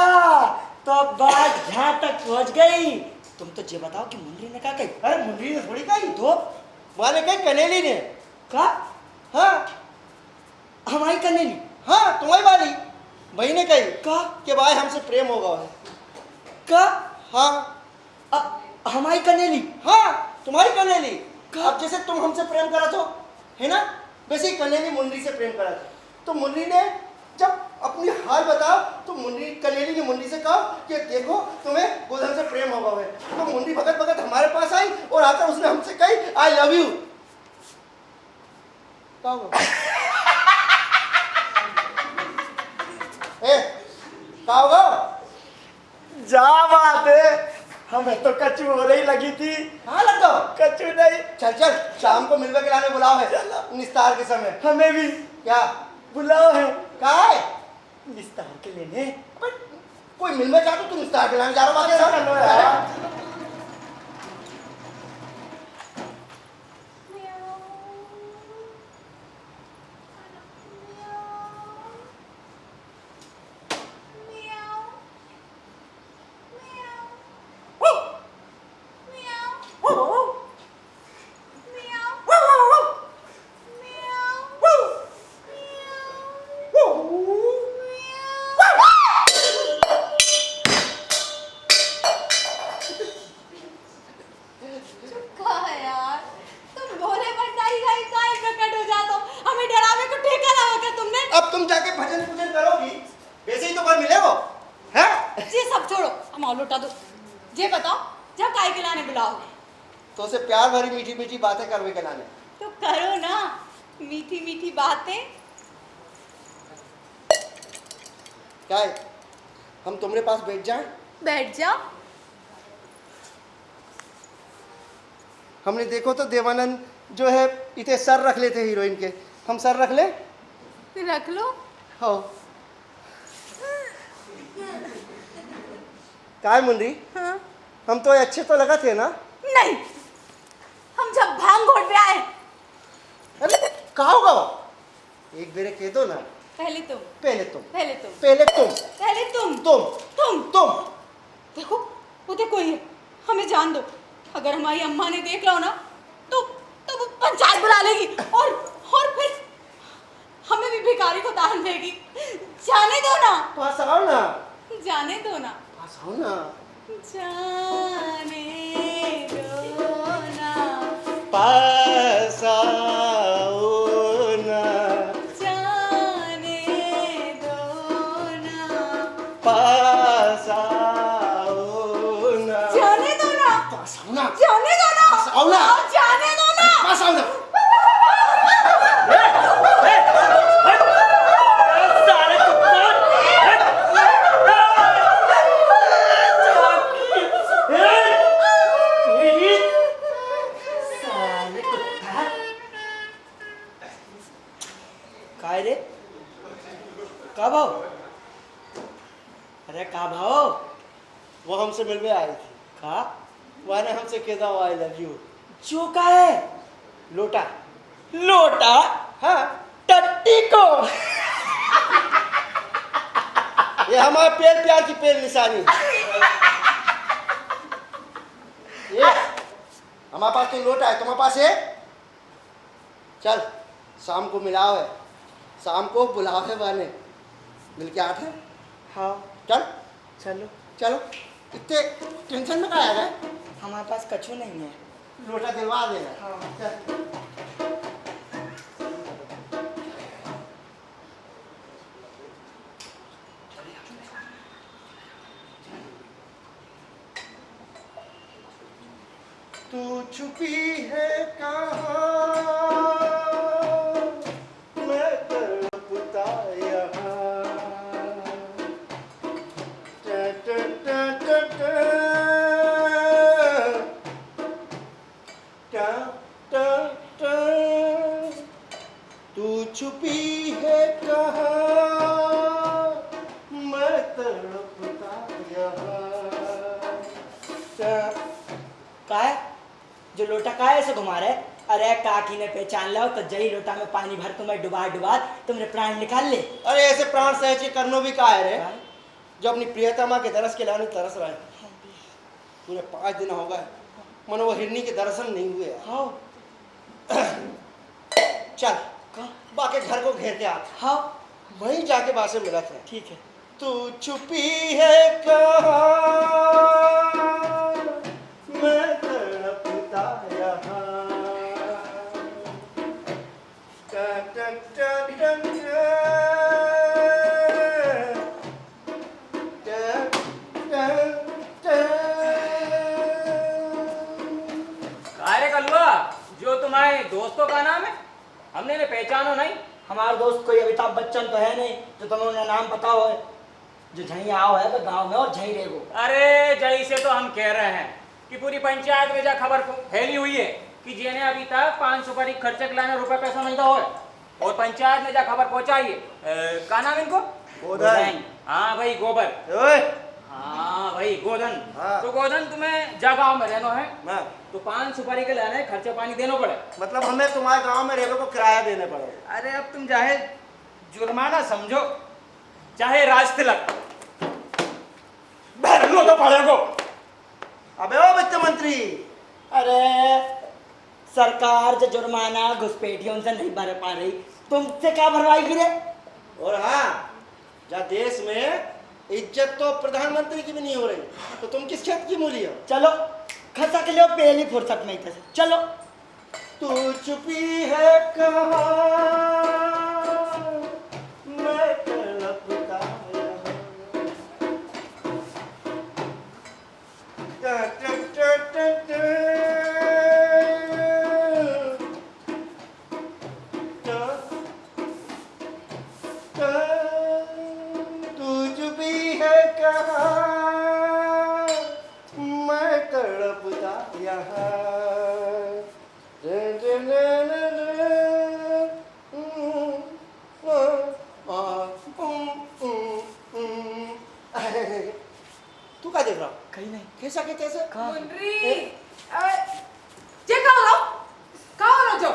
तो बात यहाँ तक पहुँच गई। तुम तो ये बताओ कि मुंडी ने क्या कही? अरे मुंडी ने थोड़ी कही, तो माने कही कनेली ने। का हाँ हमारी कनेली हाँ तुम्हारी वाली वही ने कही का कि भाई हमसे प्रेम हो गया है। का हाँ हमारी कनेली हाँ तुम्हारी कनेली। का? अब जैसे तुम हमसे प्रेम करा तो है ना, वैसे ही कनेली मुंडी से प्रेम करा था। तो मुंडी ने जब अपनी हाल बताओ तो कनेली ने मुंडी से कहा कि देखो तुम्हें गोधन से प्रेम हो गया है। तो मुंडी भगत भगत हमारे पास आई और आकर उसने हमसे कही आई लव यू। क्या होगा? जा बात है, हमें तो कच्चू हो रही लगी थी। हाँ लग दो कच्चू नहीं, चल चल शाम को मिलवे के लाने बुलाओ है निस्तार के समय। हमें भी क्या बुलाओ है क्या है? निस्तार के लेने। कोई मिलवे चाहते हो, तुम निस्तार के लाने जा रहे हो? कहा यार, तुम भोले भंडारी का ही काहे प्रकट हो जाते हो? हमें डरावे को ठेका लगा क्या तुमने? अब तुम जाके भजन पूजन करोगी, वैसे ही तो पर मिले वो हैं? ये सब छोड़ो, हम और लौटा दो। ये बताओ जब काय के लाने बुलाओगे तो उसे प्यार भरी मीठी मीठी बातें करवे के लाने। तो करो ना मीठी मीठी बातें। क्या है, हम तुम्हारे पास बैठ जाएं? बैठ जाओ। हमने देखो तो देवानंद जो है इतने सर रख लेते हीरोइन के, हम सर रख ले। रख लो। हो काय मुंडी, हाँ? हम तो अच्छे तो लगा थे ना? नहीं, हम जब भांग घोट पे आए। अरे कहा होगा वो? एक बेरे कह दो ना। पहले तुम, पहले तुम, पहले तुम, पहले तुम, पहले तुम, तुम, तुम, तुम। देखो वो देखो ही है, हमें जान दो। अगर हमारी अम्मा ने देख लो ना तो वो पंचायत बुला लेगी और फिर हमें भी भिखारी को दान देगी। जाने दो ना, पास आओ ना, जाने दो ना, पास आओ ना। जाने दो ना, पास आओ ना, जाने दो ना, पास आओ ना, जाने दो ना, पास आओ ना, जाने दो ना, पास आओ ना, जाने दो ना। पास आओ ना। काय रे का भाव? अरे का भाव? वो हमसे मिलने आई थी, का मैंने हमसे कह दो आई लव यू। जो का है लोटा, लोटा हाँ टट्टी को। ये हमारे पेड़ प्यार की पेड़ निशानी। ये हमारे पास तो लोटा है, तुम्हारे पास है? चल शाम को मिलाओ है, शाम को बुलाओ है वाले, मिल के आते हैं। हाँ चल चलो, चलो, इतने टेंशन में क्या है? हमारे पास कछु नहीं है। लोटा दिलवा देना। हाँ। चल। छुपी है कहाँ, मैं तड़पता यहाँ। टा टा टा टा टा, टा टा टा, तू छुपी है कहाँ, मैं तड़पता यहाँ। का है जो लोटा का है ऐसे घुमा रहे? अरे काकी ने पहचान लो तो जही लोटा में पानी भर तुम्हें डुबा डुबा तुमने प्राण निकाल ले। अरे ऐसे प्राण सहचे करनो भी का है रे, जो अपनी प्रियतमा के दरस के लाने तरस रहा है। पूरे 5 दिन हो गए मनो वो हिरनी के दर्शन नहीं हुए। हाँ चल बाके घर को घेर के आ, हाँ वहीं जाके बात से मिला था। ठीक है। तू छुपी है कहाँ, मैं तड़पता यहाँ। टा टा टा टा टा टा। अरे कलुआ, जो तुम्हारे दोस्तों का नाम है हमने ने पहचानो नहीं? हमारा दोस्त कोई अमिताभ बच्चन तो है नहीं जो तुम्हें नाम पता हो, जो झई आओ है तो गांव में और झई रेगो। अरे जई से तो हम कह रहे हैं कि पूरी पंचायत में जा खबर फैली हुई है कि जिन्हें अभी तक 5 सुपारी खर्चे के लाने रुपए पैसा नहीं हुआ है, और पंचायत में जा खबर पहुंचाइए। क्या नाम इनको? गोधन। हाँ भाई गोबर। ओए हाँ भाई गोधन। हाँ। तो गोधन तुम्हें जा गाँव में रहना है मैं तो 5 सुपारी के लाने खर्चे पानी देना पड़े। मतलब हमें तुम्हारे गांव में रेलो को किराया देने पड़ेगा। अरे अब तुम चाहे जुर्माना समझो चाहे राज तिलक, भरनो तो पड़ेगा। अबे ओ वित्त मंत्री, अरे सरकार जो जुर्माना घुसपैठियों से नहीं भर पा रही, तुमसे क्या भरवाएगी रे? और हाँ जा देश में इज्जत तो प्रधानमंत्री की भी नहीं हो रही, तो तुम किस खेत की मूली हो? चलो खसक लो पहली फुर्सत में ही। चलो तू छुपी है कहाँ, मैं तड़पता यहाँ। टा टा टा टा टा, टा टा, तू छुपी है कहाँ, मैं तड़पता यहाँ। तू क्या देख रहा? कहीं नहीं। कैसा के कैसे? मुन्री जे कहो रहो जो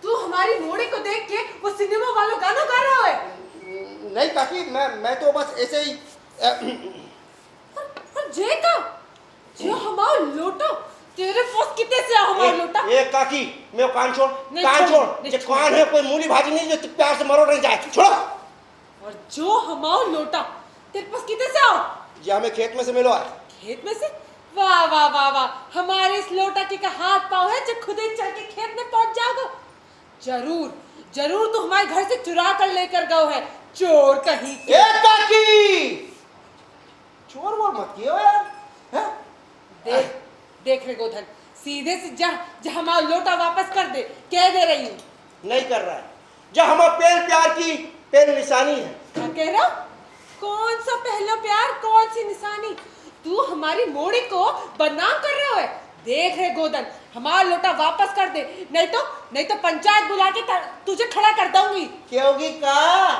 तू हमारी मोड़ी को देख के वो सिनेमा वालों गाना गा रहा है। नहीं काकी, मैं तो बस ऐसे ही और जे का जो हमारा लोटा तेरे पास कितने से हमारा लोटा? ए काकी, मैं कान छोड़, नहीं कान छोड़, छोड़। नहीं ये छोड़। कान है कोई मूली भाजी नहीं जो प्यार से मरोड़ नहीं जाए। छोड़ो। और जो हमारा लोटा तेरे पास कितने से आओ? ये हमें खेत में से मिलो है। खेत में से? वाह वाह वाह वाह, हमारे इस लोटा के का हाथ पाँव है जो खुद ही चल के खेत में पहुंच जाओगे। जरूर जरूर तू हमारे घर से चुरा कर लेकर गए है, चोर कहीं के। ए काकी, चोर वोर मत कियो यार। हैं? देख रे गोधन, सीधे से जा जा हमारा लोटा वापस कर दे, कह दे रही हूँ। नहीं कर रहा है, जो हमारा पहल प्यार की पहल निशानी है। क्या कह रहा? कौन सा पहला प्यार, कौन सी निशानी? तू हमारी मोड़ी को बदनाम कर रहे हो। देख रे गोधन, हमारा लोटा वापस कर दे, नहीं तो पंचायत बुला के तुझे खड़ा कर दूंगी। क्योंकि का?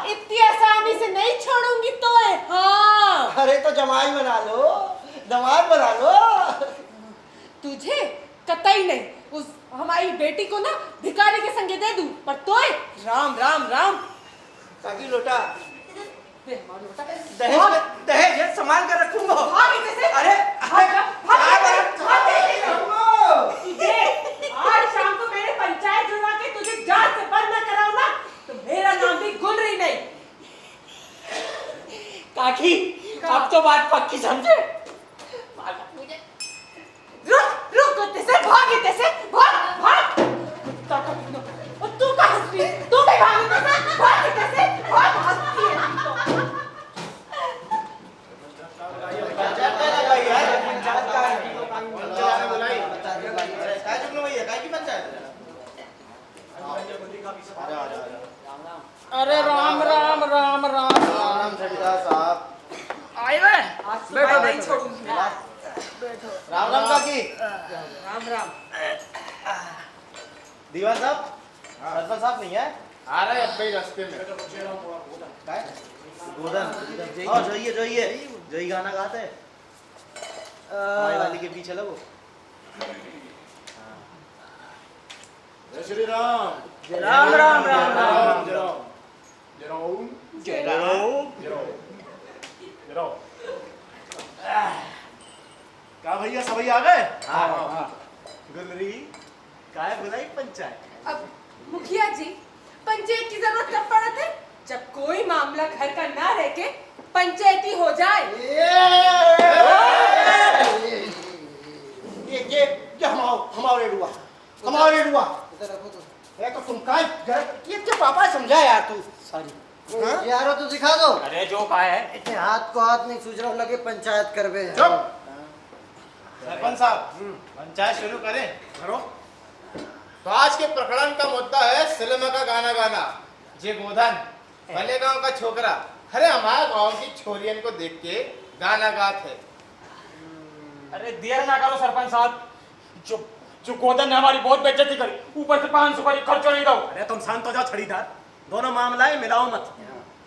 इतनी आसानी से नहीं छोड़ूंगी तो है। हाँ अरे तो जमाई बना लो, दामाद बना लो। तुझे कतई नहीं, उस हमारी बेटी को ना भिखारी के संगे दे दूं, पर तोय राम राम राम। काकी लोटा दे हमारा लोटा। दहेज है, संभाल कर रखूंगा। भाग इधर से। अरे तुझे आज शाम को मेरे पंचायत जुड़वा के तुझे जान से बंद न कराऊं ना तो मेरा नाम भी गुलरी नहीं। काकी अब तो बात पक्की समझे। रुक कुत्ते से, भाग इधर से, भाग भाग। कुत्ता का बिनो, और तू का हंसती है, तू भी भाग इधर से, भाग इधर से, भाग हंसती है तू तो। अरे राम राम राम राम राम जमींदार साहब। आए वे आज तो भाई नहीं छोड़ूंगी मैं। राम राम काकी। राम राम। दीवान साहब, सरपंच साहब नहीं है? आ रहा है अब भाई रास्ते में। काय? गोदन। हाँ जोइए जोइए, जोई गाना गाते हैं। माई वाली के पीछे लगो। जय श्री राम। राम राम राम राम क्या भैया सभी आ गए? हाँ। गुलरी काय बुलाई पंचायत। अब मुखिया जी, पंचायत की जरूरत कब पड़त है? जब कोई मामला घर का ना रह के पंचायती हो जाए। ये हमारा रेडुआ। ये तो तुम काय ये क्या पापा समझा यार तू। सॉरी। यारो तो दिखा दो। अरे जो का है इतने हाथ को हाथ नहीं सूझ रहा लगे पंचायत करवे। चुप। सरपंच साहब, पंचायत शुरू करें। करो। तो आज के प्रकरण का मुद्दा है सिनेमा का गाना गाना। जे गोधन भले गांव का छोकरा, अरे हमारे गांव की छोरियन को देख के गाना गात है। अरे देर ना करो सरपंच साहब, जो जो गोदन ने हमारी बहुत बेइज्जती करी, ऊपर से 500 का खर्चो नहीं दो। अरे तुम शांत हो जाओ छड़ीदार, दोनों मामलाएं मिलाओ मत।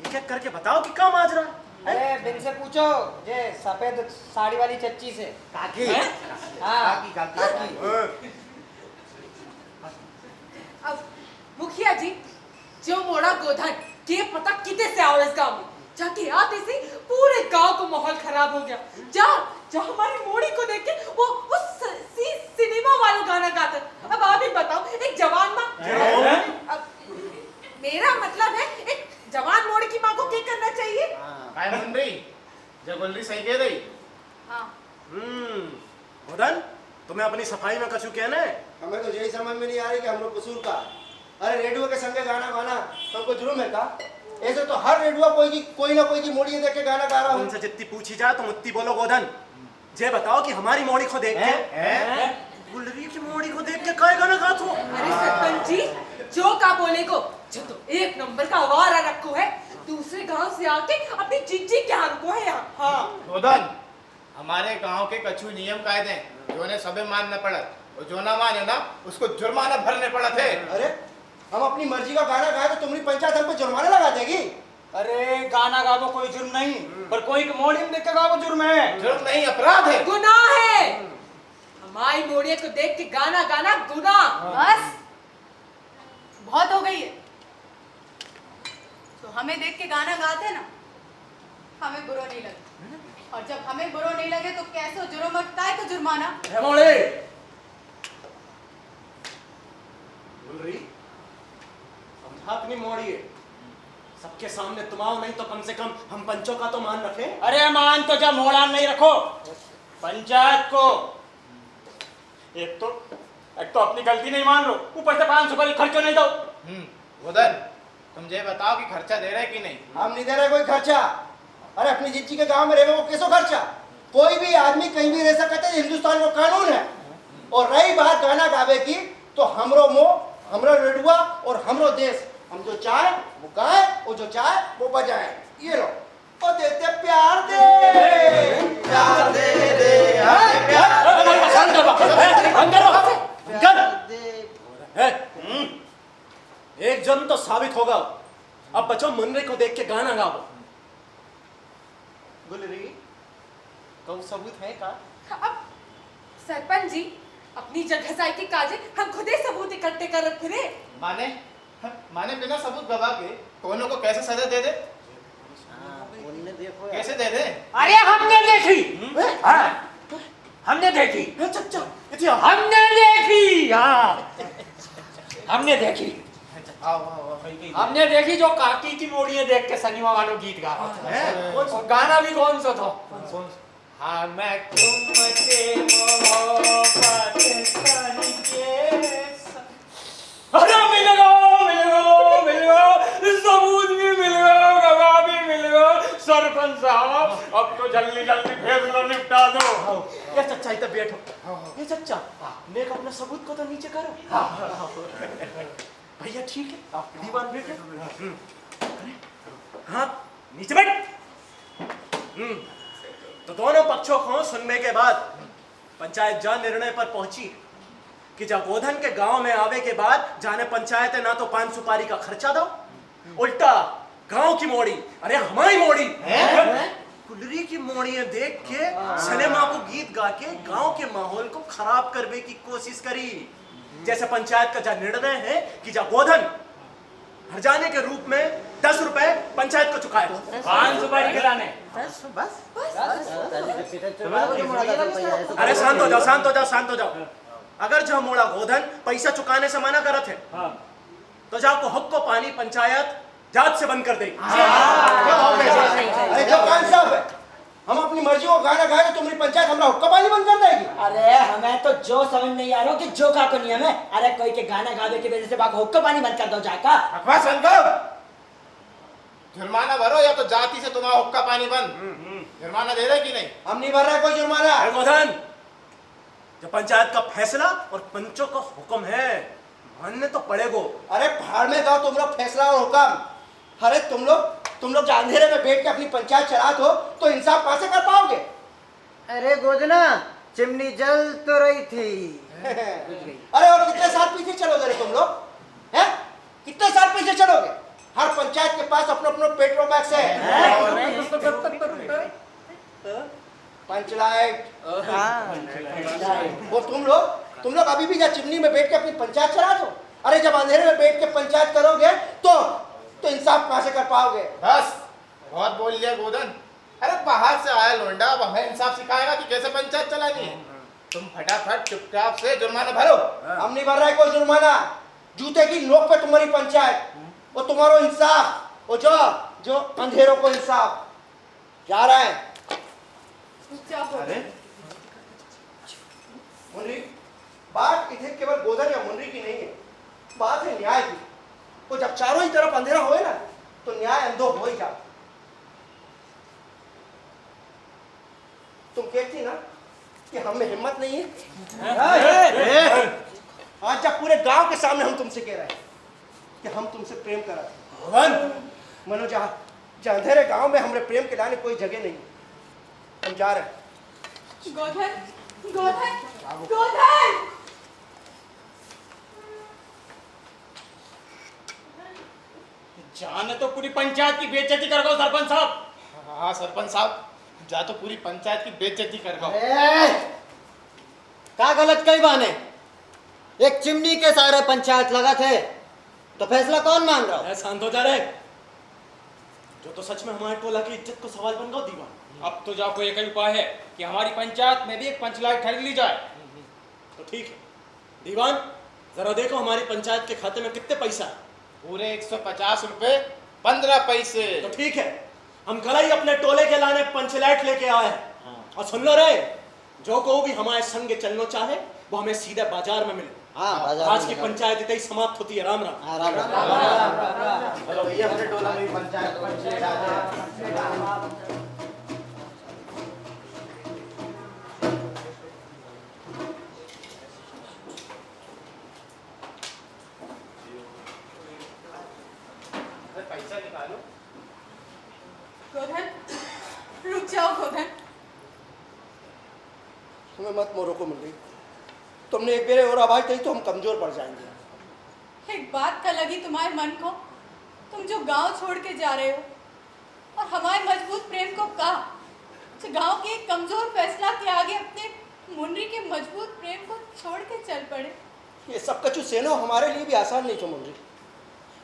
एक एक करके बताओ कि क्या माजरा है। अरे बिन से पूछो जे सफेद साड़ी वाली चच्ची से। काकी। हाँ काकी। अब मुखिया जी, जो मोड़ा गोधन के पता कितने से आओ इस गांव में, जाके आते से पूरे गांव को माहौल खराब हो गया। जा हमारी मोड़ी को देख के वो सिनेमा वाला गाना गाता। अब आप ही बताओ, एक जवान माँ, अब मेरा मतलब है एक जवान मोड़ी की माँ को क्या करना चाहिए? काय मुंडी, जब गुलरी सही कह रही। हाँ। गोदन, तुम्हें अपनी सफाई में कछु कहना है? हमें तो यही समझ में नहीं आ रही कि हम लोग कसूर का। अरे रेडियो के संगे गाना गाना हमको जुर्म है का? ऐसे तो हर रेडियो कोई ना कोई की मोड़ी देख के गाना गा रहा हूँ। तुमसे जितनी पूछी जाए तुम उतनी बोलो गोदन। ये बताओ कि हमारी मोड़ी को देख के गुलरी की मोड़ी को देख के काय गाना गात हो? अरे सरपंच जी, जो का बोले को, जो तो एक नंबर का आवारा रखो है, दूसरे गांव से आके अपनी जीजी के हाथ को है यहाँ। हाँ। गोदन, हमारे गांव के कछु नियम कायदे जो ने सबे मानना पड़त, और जो ना माने ना उसको जुर्माना भरने पड़ा थे। अरे हम अपनी मर्जी का गाना गाए तो तुम्हारी पंचायत हम पे जुर्माना लगा देगी? अरे गाना गावो कोई जुर्म नहीं, पर कोई की मोड़ी में देख के गावो जुर्म है। जुर्म नहीं, अपराध है। गुनाह है। हमारी मोड़िया को देख के गाना गाना गुनाह। बस बहुत हो गई है। तो हमें देख के गाना गाते ना, हमें बुरा नहीं लगे, और जब हमें बुरा नहीं लगे तो कैसे जुर्म लगता है तो जुर्माना। मोड़ी गुलरी समझा अपनी मोड़ी है, सबके सामने तुम आओ, नहीं तो कम से कम हम पंचों का तो मान रखें। अरे मान तो जब मोड़ान नहीं रखो पंचायत को। एक तो अपनी गलती नहीं मान लो, ऊपर से 500 का खर्चो नहीं दो। गोदन, तुम ये बताओ कि खर्चा दे रहे कि नहीं? हम नहीं दे रहे कोई खर्चा। अरे अपनी जीजी के गांव में रहे वो कैसो खर्चा? कोई भी आदमी कहीं भी रह सकता है, हिंदुस्तान का कानून है। और रही बात गाना गावे की, तो हमरो मोह, हमरो रेडुआ और हमरो देश, हम जो चाहे वो गाए और जो चाहे वो बजाए। ये लो और देते प्यार दे, प्यार दे रे, हाँ, एक जन्म तो साबित होगा। अब बच्चों मुन्ने को देख के गाना गाओ। गुलरी, तो सबूत है का? अब सरपंच जी, अपनी जगह जाए की काजे हम खुद ही सबूत इकट्ठे कर रखे रे। माने बिना सबूत गवाह के दोनों को कैसे सजा दे दे? देखो कैसे दे दे? अरे हमने देखी। हाँ, हमने देखी। चच्चा हमने देखी। हाँ, हमने देखी। हमने देखी जो काकी की मोड़ियां देख के सनीमा वालों गीत गा रहा था। और गाना भी कौन सा था? हाँ, मैं तुमसे मोहब्बत करके। अरे मिल गया, सबूत भी मिल गया, गवाह भी मिल गया। सरपंच साहब, अब तो जल्दी जल्दी फैसला निपटा दो। ये चच्चा इधर बैठो। ये चच्चा नेक अपने सबूत को तो नीचे करो। भैया अरे ठीक है, आप दीवान बैठे। हाँ, नीचे बैठ। तो दोनों पक्षों को सुनने के बाद पंचायत जा निर्णय पर पहुंची कि जब गोधन के गांव में आवे के बाद जाने पंचायत है ना तो पान सुपारी का खर्चा दो, उल्टा गांव की मोड़ी, अरे हमारी मोड़ी कुलरी की मोड़ियां देख के सिनेमा को गीत गा के गांव के माहौल को खराब करने की कोशिश करी। जैसे पंचायत का जो निर्णय है कि जब गोधन हरजाने के रूप में 10 रुपए पंचायत को चुकाए, पान सुपारी खिलाने। अरे शांत हो जाओ, शांत हो जाओ, शांत हो जाओ। अगर जो मोड़ा गोधन पैसा चुकाने से मना करत है तो जाको हक को पानी पंचायत जात से बंद कर देगी। अरे जब खान साहब है, हम अपनी मर्जी को गाना गाए तो तुम्हारी पंचायत हमारा हुक्का पानी बंद कर देगी। अरे हमें तो जो समझ नहीं आ रहा कि जो का को नियम है। अरे कोई के गाना गावे की वजह से बाको हुक्का पानी बंद कर दो जाका। बकवास बंद करो। जुर्माना भरो या तो जाति से तुम्हारा हुक्का पानी बंद। जुर्माना दे रहे कि नहीं? हम नहीं भर रहे कोई जुर्माना। अरे गोधन, जो पंचायत का फैसला और पंचों का हुक्म है मानने तो पड़ेगो। अरे भाड़ में जाओ तुम लोग फैसला और हुक्म। अरे तुम लोग जो अंधेरे में बैठ के अपनी पंचायत चलात हो तो इंसाफ कहां से कर पाओगे? अरे गोदना, चिमनी जल तो रही थी। अरे और कितने साल पीछे चलोगे रे तुम लोग? हैं? कितने साल पीछे चलोगे? हर पंचायत के पास अपना अपना पेट्रोल मैक्स है। पंचलाइट। और तुम लोग अभी भी जा चिमनी में बैठ के अपनी पंचायत चला दो। अरे जब अंधेरे में बैठ के पंचायत करोगे तो इंसाफ कहां से कर पाओगे? बस बहुत बोल लिया गोधन। अरे बाहर से आया लोंडा अब हमें इंसाफ सिखाएगा कि कैसे पंचायत चलानी है। तुम फटाफट चुपचाप से जुर्माना भरो। हम नहीं भर रहे कोई जुर्माना। जूते की नोक पे तुम्हारी पंचायत और तुम्हारा इंसाफ और जो अंधेरों को इंसाफ जा रहा है। अरे मुन्नी, बात इधर केवल गोधन या मुन्नी की नहीं है, बात है न्याय की। तो जब चारों ही तरफ अंधेरा होए ना तो न्याय अंधो हो ही जाता। तुम कहती ना कि हमें हिम्मत नहीं है। आज जब पूरे गांव के सामने हम तुमसे कह रहे हैं कि हम तुमसे प्रेम कर रहे हैं, मनो जहाँ अंधेरे गांव में हमारे प्रेम के लाने कोई जगह नहीं, हम जा रहे हैं। गोधन, गोधन, गोधन! जाने तो पूरी पंचायत की बेइज्जती कर दो सरपंच साहब। हाँ सरपंच साहब, जा तो पूरी पंचायत की बेइज्जती कर दो। का गलत कई बाने? एक चिमनी के सारे पंचायत लगा थे तो फैसला कौन मान रहा? अरे शांत हो जा रहे। जो तो सच में हमारे टोला की इज्जत को सवाल बन गया दीवान। अब तो जाको एक ही उपाय है कि हमारी पंचायत में भी एक पंचलाइट खरीद ली जाए। तो ठीक है दीवान, जरा देखो हमारी पंचायत के खाते में कितने पैसा है। पूरे 150 रुपए 15 पैसे। तो ठीक है, हम कल ही अपने टोले के लाने पंचलाइट लेके आए हैं। और सुन लो रे, जो को भी हमारे संग चलना चाहे वो हमें सीधे बाजार में मिले। आज की पंचायत इतनी समाप्त होती है। राम राम। चलो भैया अपने टोला में भी पंचायत आ जाए। पैसा निकालो। गोधन, रुक जाओ गोधन। हमें मत मोरो को मिल रही। तुमने एक बेरे और आवाज दी तो हम कमजोर पड़ जाएंगे। एक बात का लगी तुम्हारे मन को, तुम जो गांव छोड़ के जा रहे हो और हमारे मजबूत प्रेम को कहा, जो गांव के एक कमजोर फैसला के आगे अपने मुन्नी के मजबूत प्रेम को छोड़ के चल पड़े। ये सब कछु सेनो हमारे लिए भी आसान नहीं छो मुन्नी।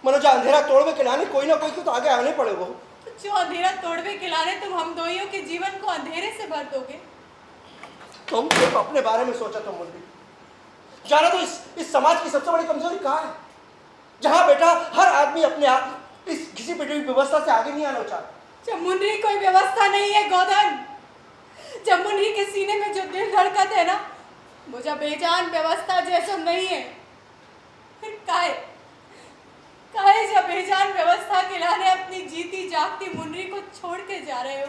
मनो जो अंधेरा तोड़वे के लाने कोई ना कोई को तो आगे आने पड़ेगा। तो जो अंधेरा तोड़वे के लाने तुम हम दोइयों के जीवन को अंधेरे से भर दोगे। तुम सिर्फ अपने बारे में सोचा तो मुन्नी। जाना तो इस समाज की सबसे बड़ी कमजोरी कहाँ है? जहाँ बेटा हर आदमी अपने आप इस किसी भी व्यवस्था से आगे नहीं आना चाहता। जब मुन्नी कोई व्यवस्था नहीं है गोधन, जब मुन्नी के सीने में जो दिल धड़कत है ना, वो जब बेजान व्यवस्था जैसा नहीं है, फिर काहे जब बेजान व्यवस्था के लाने अपनी जीती जागती मुन्नी को छोड़ के जा रहे हो।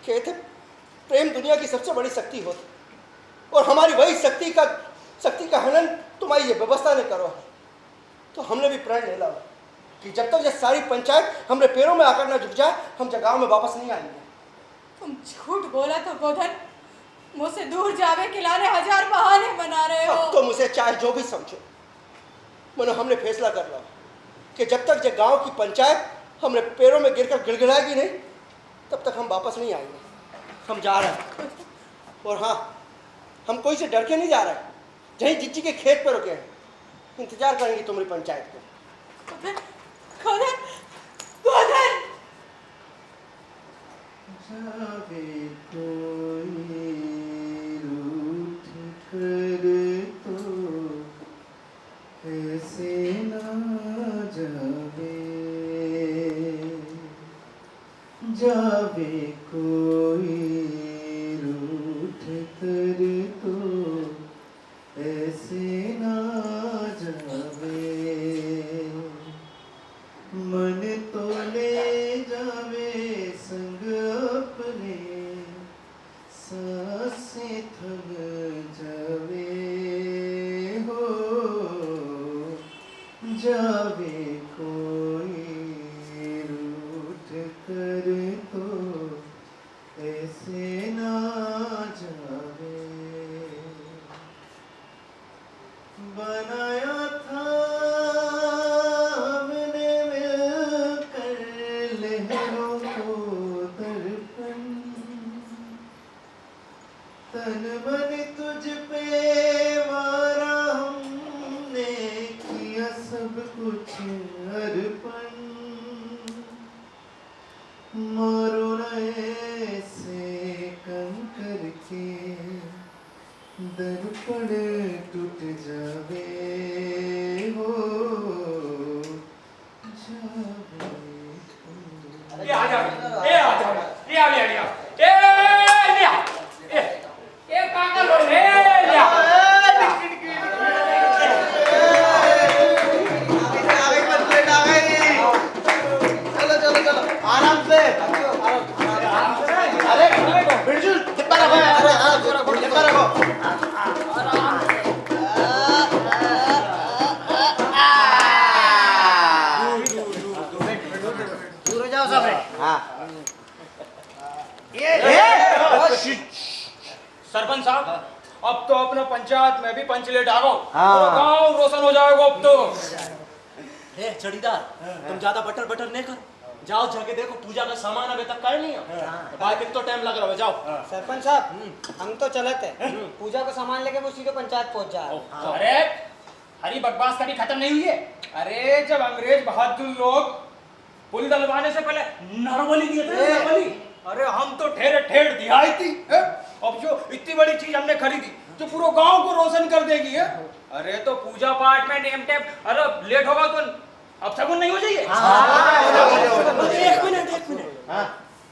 कहते प्रेम दुनिया की सबसे बड़ी शक्ति होती और हमारी वही शक्ति का हनन तुम्हारी ये व्यवस्था ने करो है। तो हमने भी प्रण ले लिया कि जब तक ये सारी पंचायत हमारे पैरों में आकर ना झुक जाए हम गांव में वापस नहीं आएंगे। तुम झूठ बोला तो गोधन, मुझसे दूर जावे के लाने हजार बहाने बना रहे हो। अब तो मुझे चाहे जो भी समझो, मनो हमने फैसला कर लिया कि जब तक ये गांव की पंचायत हमारे पैरों में गिरकर गिड़गिड़ाएगी नहीं तब तक हम वापस नहीं आएंगे। हम जा रहे हैं, और हाँ, हम कोई से डर के नहीं जा रहे हैं। जहीं जिज्जी के खेत पर रुके हैं, इंतजार करेंगे तुम्हारी पंचायत को। गोधन, गोधन, जावे कोई रूठ कर तो ऐसे ना जावे, जावे कोई रूठ कर तो ऐसे ना जावे, मन तो ले जावे संग अपने, सांसें थम जावे हो, जावे कोई रूठ कर तो ऐसे ना जावे। बनाया था हमने मिलकर लहरों को दर्पण, तन मन तुझ पे मारा हमने, किया सब कुछ अर्पण, मारो न ऐसे कंकर के दर्पण टूट जावे हो, जावे ये आ जा, ये आ जा, ये आ ले लिया, ए लिया, ए काका लो ले लिया। आराम से। अरे बिरजू कितना रखो यार, कितना रखो। दूर हो जाओ सब रे। सरपंच साहब, अब तो अपना पंचायत में भी पंचलेट आ गो, पूरा गांव रोशन हो जाएगा अब तो। हे चढ़ीदार, तुम ज्यादा बटर बटर नहीं कर, जाओ जाके देखो पूजा का सामान अभी तक कर नहीं है, भाई कितना टाइम लग रहा है, जाओ। सरपंच साहब, हम तो चले थे, पूजा का सामान लेके वो सीधे पंचायत पहुंच जाए। अरे हरी बकवास कभी खत्म नहीं हुई है। अरे जब अंग्रेज बहादुर लोग पुल डलवाने से पहले नरबली दिए थे, नरबली। अरे हम तो ठेर ठेर दिहाई थी, अब जो इतनी बड़ी चीज हमने खरीदी जो पूरा गांव को रोशन कर देगी है। अरे तो पूजा पाठ में नेम टेम, अरे लेट होगा तो अब शगुन नहीं हो जाइए। एक मिनट,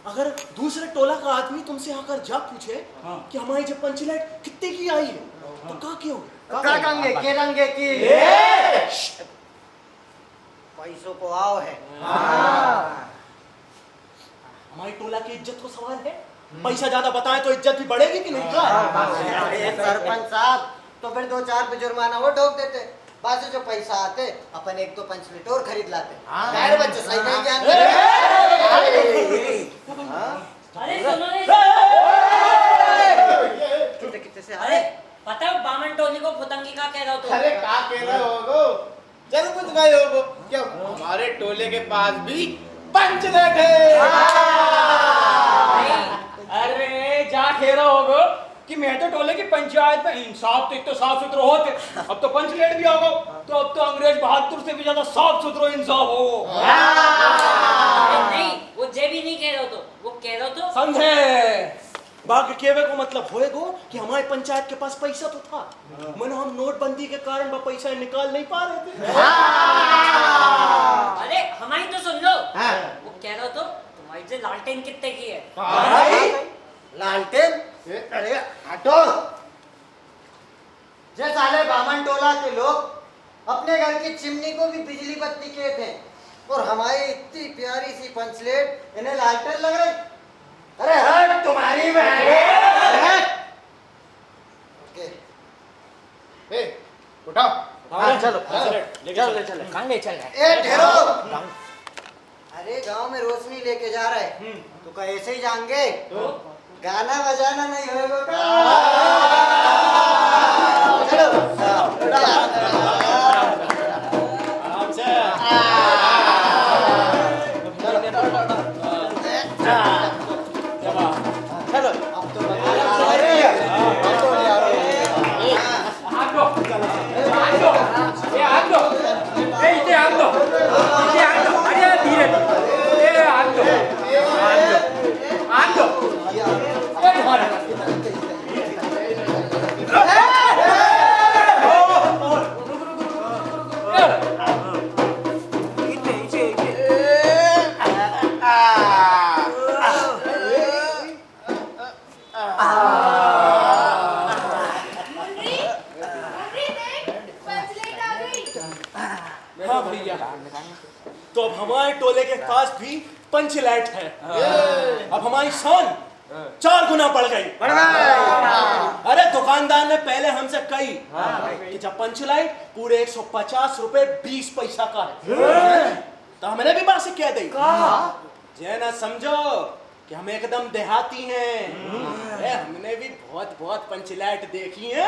अगर दूसरे टोला का आदमी तुमसे आकर जा पूछे कि हमारी जब पंचलेट कितने की आई है, तो क्या क्यों काकांगे के रंगे की पैसों को आओ है। हमारी टोला की इज्जत को सवाल है, पैसा ज्यादा बताए तो इज्जत भी बढ़ेगी कि नहीं? सरपंच साहब, तो फिर 2-4 पे जुर्माना वो ठोक देते, बाद से जो पैसा आते अपन 1-2 पंचलेट और खरीद लाते। यार बच्चे सही नहीं जानते। अरे सुनो रे, कितने से अरे पता है बामन टोली को फुतंगी का कह रहा हो तो? अरे का कह रहे होगो, चल कुछ नहीं होगो, क्या हमारे टोले के पास भी पंचलेट है। अरे जा खेरा होगा कि मैं तो टोले की पंचायत में इंसाफ तो एक तो साफ सुथरे होते, अब तो पंचलेट भी होगा, तो अब तो अंग्रेज बहादुर से भी ज्यादा साफ सुथरा इंसाफ हो। नहीं, वो जे भी नहीं कह रहे हो तो, वो कह रहे हो तो समझे? बाकी केवे को मतलब होएगो कि हमारे पंचायत के पास पैसा तो था, मनो हम नोटबंदी के कारण वो पैसा निकाल नहीं पा रहे थे। अरे हमारी तो सुन लो, वो कह रहे हो तो तुम्हारी जो लालटेन कितने की है? लालटेन? अरे हटो। जे साले बामन टोला के लोग अपने घर की चिमनी को भी बिजली बत्ती के थे, और हमारी इतनी प्यारी सी पंचलेट इन्हें लालटेन लग रही। अरे हट तुम्हारी ए, उठाओ। चलो कहाँ ले चल रहा है? ए ठहरो। अरे गांव में रोशनी लेके जा रहे तो का ऐसे ही जाएंगे गाना बजाना नहीं होगा का? चलो आराम से चलो अब तो मुन्नी, मुन्नी देख, पंचलेट आ गई। हाँ भैया, तो अब हमारे टोले के पास भी पंचलाइट है। अब हमारी शान 4 गुना बढ़ गई। अरे दुकानदार ने पहले हमसे कही कि जब पंचलाइट पूरे 150 रुपए 20 पैसा का है तो हमने भी बात से कह दी जे ना समझो कि हम एकदम देहाती हैं। हमने भी बहुत बहुत पंचलाइट देखी है।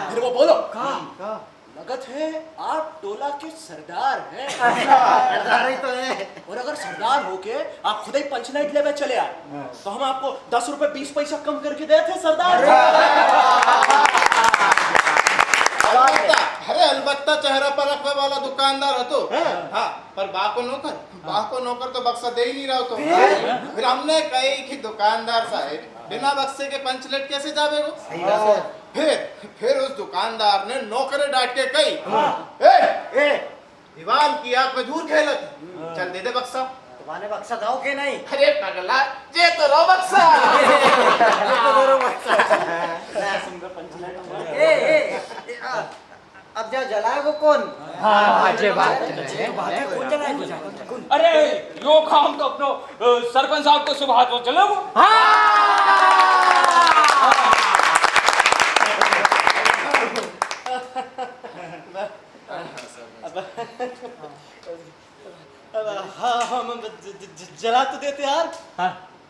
फिर वो बोलो लगत है आप टोला के सरदार हैं। सरदार ही तो है। और अगर सरदार होके आप खुद ही पंचलाइट लेवे चले आए तो हम आपको 10 रुपए 20 पैसा कम करके देते सरदार। अरे अलबत्ता चेहरा पर रखने वाला दुकानदार हो तो हाँ, पर बा को नौकर तो बक्सा दे ही नहीं रहा तो फिर हमने कही कि दुकानदार साहब बिना बक्से के पंचलेट कैसे जावेगो। फिर उस दुकानदार ने नौकरे डांट के कही ए दीवान की आंख में धूल खेलत चल दे दे बक्सा। तुम्हारे बक्सा दो के नहीं? अरे पगला जे तो रो बक्सा। अब जो जलाए वो कौन? अरे यो काम तो अपनो सरपंच साहब को सुबह तो चलो वो। हाँ हम जला तो देते यार।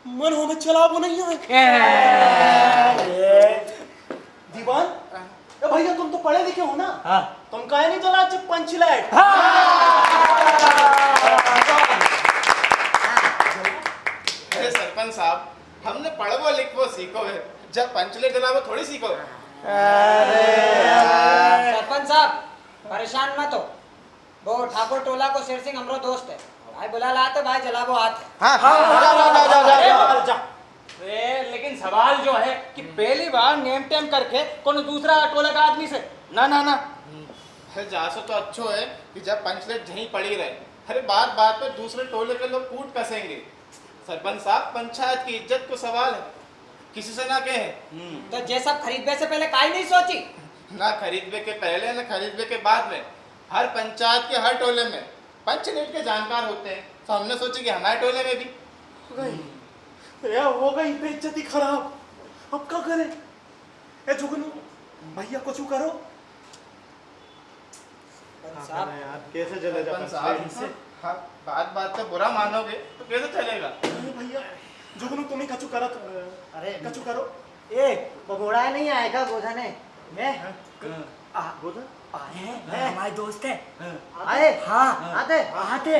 मन हो में चला वो नहीं है। दीवान भैया तुम तो पढ़े लिखे हो ना। तुम काहे नहीं जला पंचलाइट। अरे सरपंच साहब हमने पढ़ो लिखो सीखो है, जब पंचलेट जलावो थोड़ी सीखो। सरपंच साहब परेशान मत हो। वो ठाकुर टोला को शेर सिंह हमरो दोस्त है। भाई बुला लाते भाई जलाबो आते। जा। लेकिन सवाल जो है कि पहली बार नेम टेम करके कौन दूसरा टोला का आदमी से ना ना ना। जासो तो अच्छो है कि जब पंचलेट यहीं पड़ी रहे। अरे बात बात पे दूसरे टोले के लोग कूट कसेंगे। सरपंच साहब पंचायत की इज्जत को सवाल है, किसी से ना कहे। तो ये सब खरीदने से पहले काहे नहीं सोची? ना खरीदने के पहले ना खरीदने के बाद में हर पंचायत के हर टोले में पंचलेट के जानकार होते हैं। तो हमने सोची कि हमारे टोले में भी हो गई बेइज्जती खराब। अब क्या करें? ए जुगनू भैया कुछ करो। साहब कैसे चलेगा पंचायत? हाँ, बात बात पे बुरा मानोगे तो कैसे चलेगा? भैया जुगनू तुम्हें कछु करत। अरे कछु करो। ए बगोड़ा नहीं आएगा गोधन है मैं गोधन आए हमारे दोस्त है। आए हाँ आते आते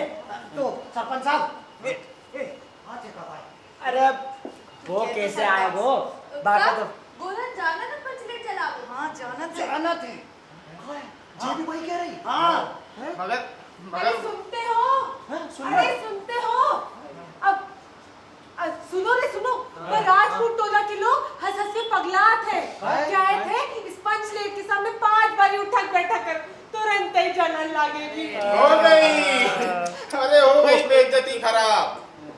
तो सरपंच साहब आते कब आए? अरे वो कैसे आए वो बात तो गोधन जाना ना पंचलेट जलाओ। हाँ जाना थे। जाना थे जी भी भाई कह रही। हाँ मगर अरे सुनते हो? अरे सुनते हो? अब सुनो रे सुनो, वो राजपूत टोला के लोग हंस हंस के पगलात है। क्या थे इस पंचलेट के सामने 5 बारी उठक बैठक कर तुरंत ही जलन लगेगी। हो गई। अरे हो गई बेइज्जती खराब।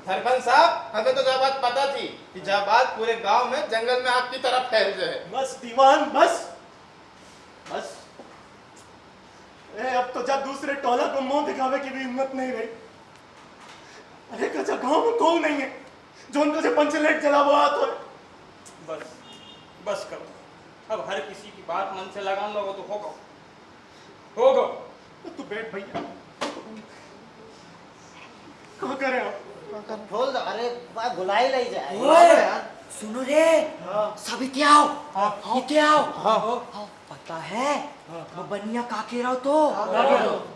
सरपंच साहब हमें तो जब बात पता थी कि जब बात पूरे गांव में जंगल में आग की तरफ फैल जाए। बस दीवान बस बस। अब तो जब दूसरे टोला को मुंह दिखावे की भी हिम्मत नहीं रही। अरे कचा गांव में कौन नहीं है जो उनको से पंचलेट जलावो आत हो। बस करो। अब हर किसी की बात मन से लगान लोगे तो होगा। होगा। तू बैठ भैया। कहाँ कर रहे हो? खोल दो। अरे भाई बुलाई ले जाए। ओए, सुनो रे, सब इते आओ, इते आओ। पता है वो बनिया का कह रहा हो तो?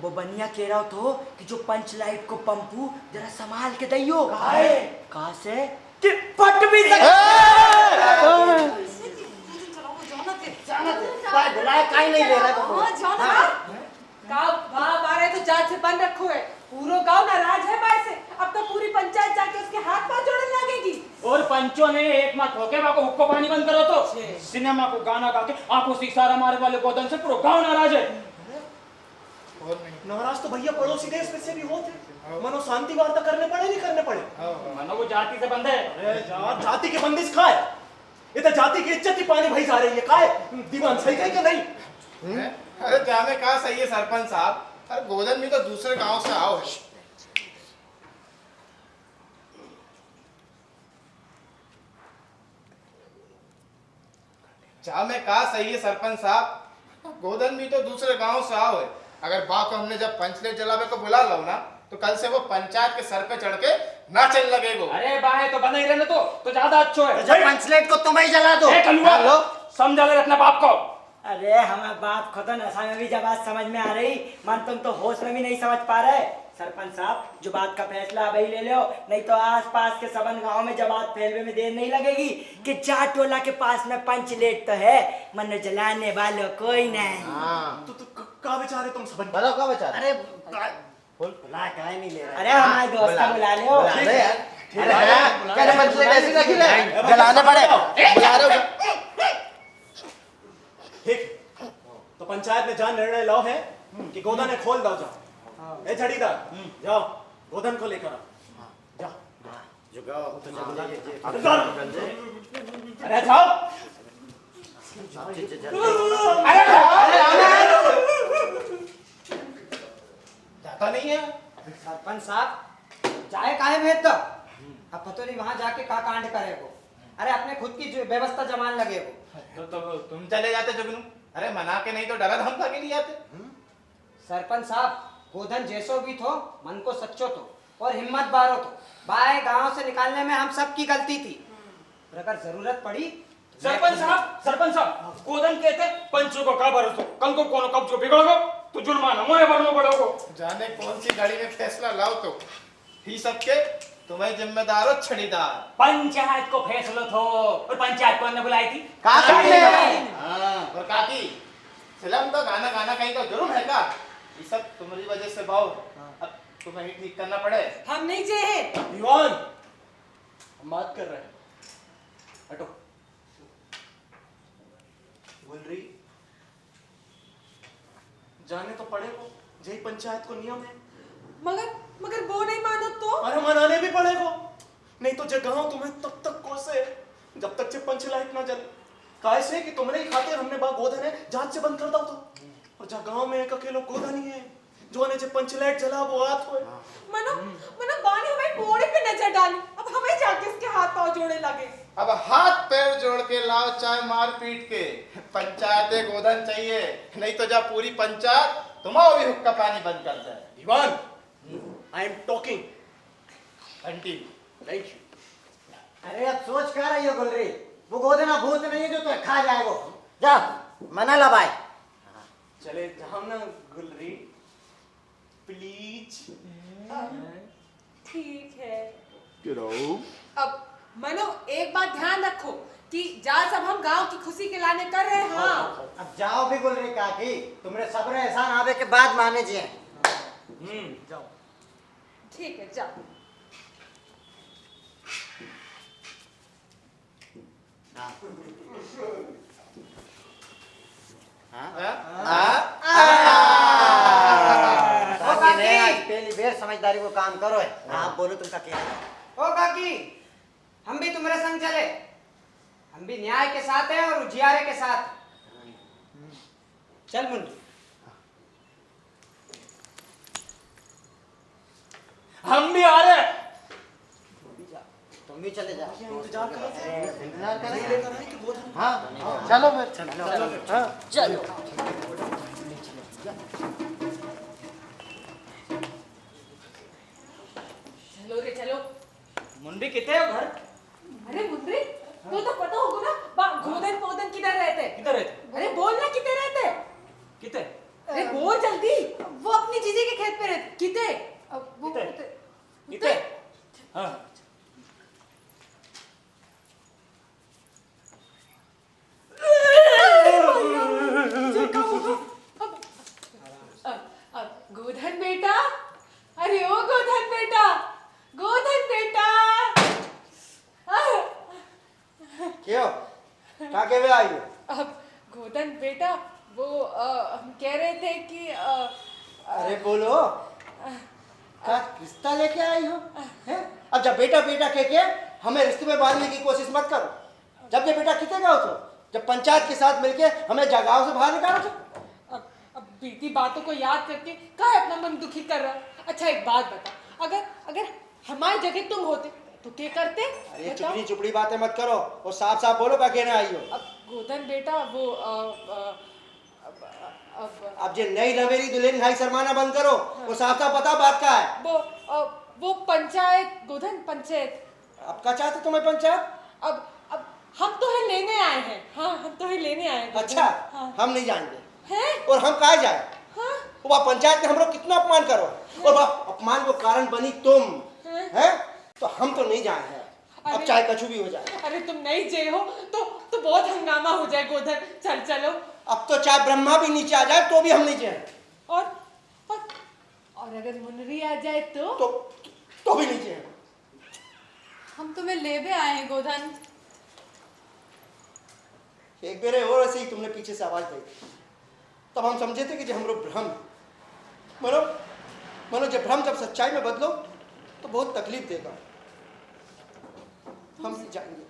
वो बनिया कह रहा हो तो कि जो पंच लाइट को पंपू जरा संभाल के दइयो। कहा से कि फट भी भाई बुलाए काहे नहीं ले रहा है? हाँ जाओ ना। गाँव वहाँ बारे तो जात से बंद रखो है। पूरो गांव नाराज है भाई से। अब तो पूरी पंचायत जाके उसके हाथ पांव जोड़ने लगेगी। और पंचों ने एक मत होके वहाँ को हुक्को पानी बंद करो तो सिनेमा को गाना गा के आंखों से इशारा मारे वाले गोदन से पूरा गांव नाराज है। नाराज तो भैया पड़ोसी देश में से भी होते। मनो शांति वार्ता करने पड़े नहीं करने पड़े? मनो वो जाति से बंद है। अरे यार जाति की बंदिश खाए, ये तो जाति की इज्जत ही पानी भई जा रही है। काहे दीवान सही है कि नहीं? अरे जाने कहा सही है सरपंच साहब। अरे गोदन में तो दूसरे गांव से आओ है। जा में कहा सही है सरपंच साहब। गोदन भी तो दूसरे गांव से आओ है। अगर बा को हमने जब पंचलेट जलावे को बुला लो ना तो कल से वो पंचायत के सर पे चढ़ के नाचने लगेगो। अरे बाहे तो बंद ही रहने तो ज्यादा अच्छो है। जब पंचलेट को तुम ही जला दो। समझा ले अपने बाप को। अरे हमारे बाप को तो नशा में भी जब बात समझ में आ रही, मन तुम तो होश में भी नहीं समझ पा रहे। सरपंच साहब जो बात का फैसला अभी ले लो, नहीं तो आसपास के सबन गांव में जब बात फैलने में देर नहीं लगेगी कि जा टोला के पास में पंच लेट तो है, मन जलाने वालों कोई नहीं। तो का बेचारे तुम सब बताओ का बेचारे? अरे बुला काहे नहीं ले रहा? अरे हमारे दोस्त का बुला लो। क्या पंचलेट ऐसी रखी ले? जलाने पड़े। बुला रहे हो? ठीक तो पंचायत ने जान निर्णय लाओ है कि गोदन ने खोल दो। जाओ ए झड़ीदार, जाओ गोदन को लेकर आओ। जाओ अरे जाओ। जाता नहीं है सरपंच साहब जाए काहे भेज दो। अब पता नहीं वहां जाके का कांड करेगो। अरे अपने खुद की जो व्यवस्था जमान लगेगो। तो तुम चले जाते जुगनू। अरे मना के नहीं तो डरा धमका के नहीं आते। सरपंच साहब गोधन जैसो भी थो, मन को सच्चो तो और हिम्मत बारो तो बाय गांव से निकालने में हम सब की गलती थी। और अगर जरूरत पड़ी सरपंच साहब गोदन कहते पंचों को का भरोसा, कल को कौन कब जो बिगड़ोगो तो जुर्माना मोए भरनो पड़ोगो। जाने कौन सी गाड़ी में फैसला लाओ तो ही सबके तुम्हें जिम्मेदार हो छड़ीदार। पंचायत को फैसलो थो और पंचायत कौन ने बुलाई थी? काकी ने। और काकी फिल्म तो गाना कहीं तो जरूर है का? ये सब तुम्हारी वजह से भाव अब तुम्हें ही ठीक करना पड़े। हम नहीं जे हैं। दीवान हम बात कर रहे हैं, हटो। गुलरी जाने तो पड़े को, यही पंचायत को नियम है। मगर वो नहीं मानो तो? अरे मनाने भी पड़ेगा, नहीं तो जगह तुम्हें तब तक कोसे जब तक से पंचलाइट ना जले। कैसे कि तुमने ही खातिर हमने बा गोधन है जांच से बंद कर दो तो। और जा गांव में एक अकेलो गोधन ही है जो ने जे पंचलाइट जला वो आत होए। मनो बानी हमें मोड़े पे नजर डाली। अब हमें जाके इसके हाथ पांव जोड़ने लगे। अब हाथ पैर जोड़ के लाओ चाहे मार पीट के, पंचायत गोधन चाहिए, नहीं तो जा पूरी पंचायत तुम्हारा भी हुक्का पानी बंद कर दे। Diwan I am talking aunty thank you. अरे अब सोच क्या रही हो गुलरी? वो गोदना भूत नहीं है जो तो खा जाए वो। जा मना ला भाई। चले जाओ ना गुलरी प्लीज। ठीक है। अब मनो एक बात ध्यान रखो कि जा सब हम गांव की खुशी के लाने कर रहे हैं। हाँ अब जाओ भी गुलरी काकी, तुमरे सब्र एहसान आवे के बाद माने जी। जाओ ठीक है जाओ। पहली बेर समझदारी को काम करो है। आप बोलो तुमका क्या है? ओ काकी हम भी तुम्हारे संग चले। हम भी न्याय के साथ हैं और उजियारे के साथ। चल मुंडी। हम भी आ रहे। तुम भी चले जाओ। इंतजार करो। इंतजार करेंगे। हाँ चलो फिर। चलो। चलो रे चलो। मुंडी कितने हो घर? अरे मुंद्री तो पता होगा ना गोदन पोदन किधर रहते? किधर रहते? अरे बोल ना कितने रहते? कितने? अरे बोल जल्दी। वो अपनी जीजी के खेत पे रहते। कितने? वो कितने? हाँ। गोधन बेटा, अरे ओ गोधन बेटा, गोधन बेटा। क्यों क्या कह रहे आई हो? अब गोधन बेटा वो हम कह रहे थे कि अरे बोलो क्या रिश्ता लेके आई हो हैं? अब जब बेटा बेटा कह के हमें रिश्ते में बांधने की कोशिश मत करो। जब ये बेटा कितने का हो तो जब पंचायत के साथ मिलके हमें जगाओ से बाहर निकालो तो अब बीती बातों को याद करके काहे अपना मन दुखी कर रहा? अच्छा एक बात बता, अगर हमारी जगह तुम होते तो क्या करते? अरे बताओ। चुपड़ी चुपड़ी बातें मत करो और साफ साफ बोलो क्या कहने आई हो। अब गोधन बेटा वो अब जो नई नवेली दुल्हन भाई शर्माना बंद करो। वो साफ साफ बता बात का है। वो पंचायत गोधन पंचायत। अब क्या चाहते तुम्हें पंचायत? अब हम तो है लेने आए हैं। हाँ हम तो है लेने आए हैं। अच्छा हाँ। हम नहीं जाएंगे हैं? और हम कहा जाए? हाँ? वह पंचायत ने हम लोग कितना अपमान करो और वह अपमान को कारण बनी तुम हैं? तो हम तो नहीं जाए हैं। अब अरे- चाहे कछु भी हो जाए। अरे तुम नहीं जे हो तो बहुत हंगामा हो जाए गोधन। चलो। अब तो चाहे ब्रह्मा भी नीचे आ जाए तो भी हम नहीं जाए। और अगर मुनरी आ जाए तो भी नहीं जाए। हम तुम्हें लेवे आए हैं गोधन। एक बेरे और ऐसे ही तुमने पीछे से आवाज दी तब हम समझे थे कि जो हम लोग भ्रम मनो जब भ्रम जब सच्चाई में बदलो तो बहुत तकलीफ देगा। हम नहीं जाएंगे।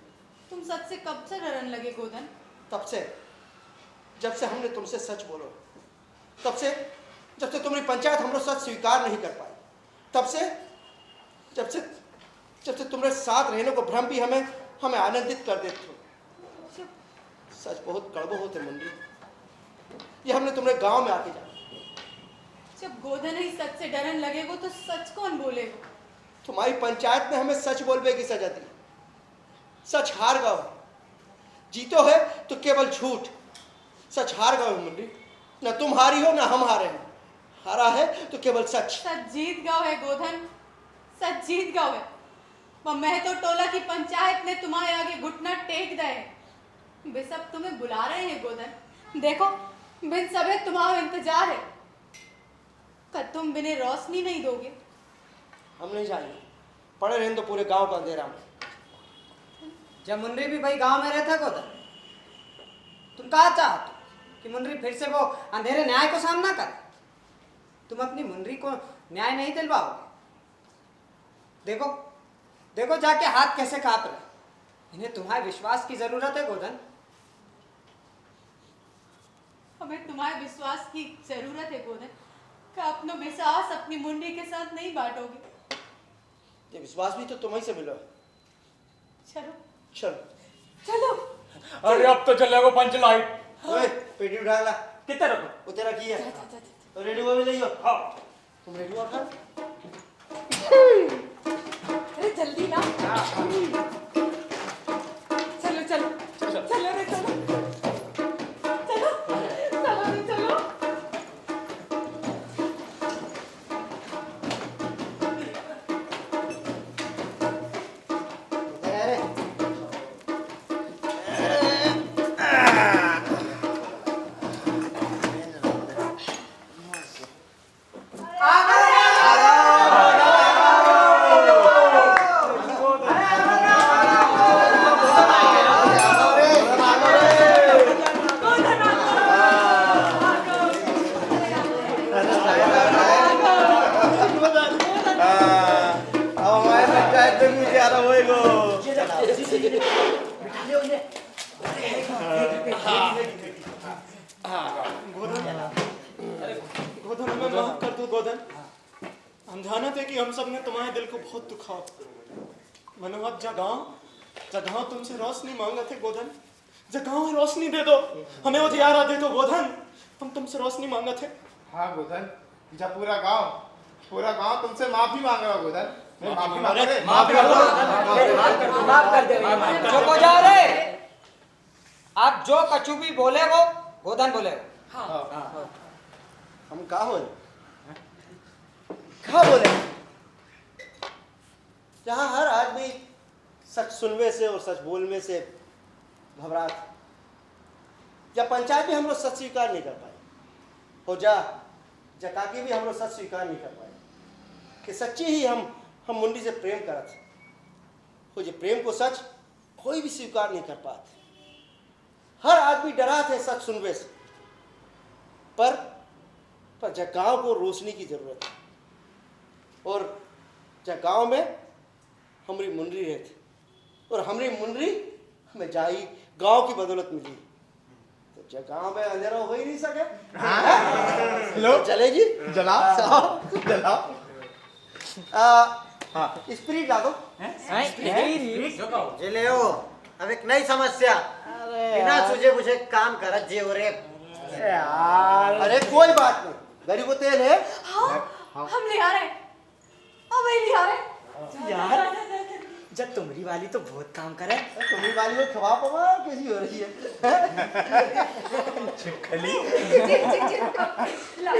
तुम सच से कब से डरने लगे गोधन? तब से जब से हमने तुमसे सच बोलो, तब से जब से तुम्हारी पंचायत हम लोग सच स्वीकार नहीं कर पाई, तब से जब से तुम्हारे साथ रहने को भ्रम भी हमें आनंदित कर देते हो। सच बहुत कड़वे होते मुंडी, ये हमने तुम्हारे गांव में आके जाना। जब गोधन ही सच से डरने लगेगो तो सच कौन बोलेगो? तुम्हारी पंचायत ने हमें सच बोलने की सजा दी। सच हार गए, जीतो है तो केवल झूठ। सच हार गए मुंडी, न तुम हारी हो ना हम हारे हैं। हारा है तो केवल सच। सच जीत गया है गोधन, सच जीत गया है। वह महतो टोला की पंचायत ने तुम्हारे आगे घुटना टेक दे। वे सब तुम्हें बुला रहे हैं गोधन। देखो बिन सबे तुम्हारा इंतजार है। क्या तुम बिने रोशनी नहीं दोगे? हम नहीं जाएंगे, पड़े रहें तो पूरे गांव का अंधेरा में। जब मुनरी भी भाई गांव में रहता गोधन, तुम कहा चाहते कि मुनरी फिर से वो अंधेरे न्याय को सामना करे? तुम अपनी मुनरी को न्याय नहीं दिलवाओगे। देखो जाके हाथ कैसे कांप रहे। इन्हें तुम्हारे विश्वास की जरूरत है गोधन। हमें तुम्हारे विश्वास की जरूरत है गोधन। क्या अपना विश्वास अपनी मुंडी के साथ नहीं बांटोगे? ये विश्वास भी तो तुम्हीं से मिलो। चलो चलो। अरे अब तो चलेगा पंच लाइट। ओए पेटी उठा ला। कितने रखो? उतेरा की है तो रेडियो में ले लो। हाँ तुम रेडियो उठा। अरे जल्दी ना। चलो रे चलो रे चलो। गोधन हमें माफ कर दो गोधन। हम जानते थे कि हम सब ने तुम्हारे दिल को बहुत दुखाओ। मनोहर जगह तुमसे रोशनी मांगा थे गोधन। जगह रोशनी दे दो, हमें उजियारा दे दो गोधन। हम तुमसे रोशनी मांगा थे। हाँ गोधन, जब पूरा गांव तुमसे माफी मांग रहा हो गोधन। माफी मांग रहे। माफ कर दे। चुप हो जाओ रे। आप जो कछु भी बोले वो गोधन बोले। हम कहा बोले जहाँ हर आदमी सच सुनने से और सच बोलने से घबरा था। जब पंचायत भी हम लोग सच स्वीकार नहीं कर पाए हो जकाकी भी हम लोग सच स्वीकार नहीं कर पाए कि सच्ची ही हम मुंडी से प्रेम करा थे। हो जे प्रेम को सच कोई भी स्वीकार नहीं कर पाते। हर आदमी डरा थे सच सुनने से। पर जगांव को रोशनी की जरूरत है और जगांव में हमारी मुंडरी रहती और हमारी मुंडरी हमें जाई गांव की बदौलत मिली। तो जगांव में अंधेरा हो ही नहीं सके। लो चलेगी जलाओ। स्पिरिट ला दो। ले हो अब एक नई समस्या बिना सूझे बुझे काम करत जे हो रे। अरे कोई बात नहीं, गरीब को तेल है। हाँ, हम ले आ रहे हैं। अब वही ले आ रहे हैं। यार जब तुम्हारी वाली तो बहुत काम करे। तुम्हारी वाली को खवा पवा कैसी हो रही है? छिपकली। जी, ला।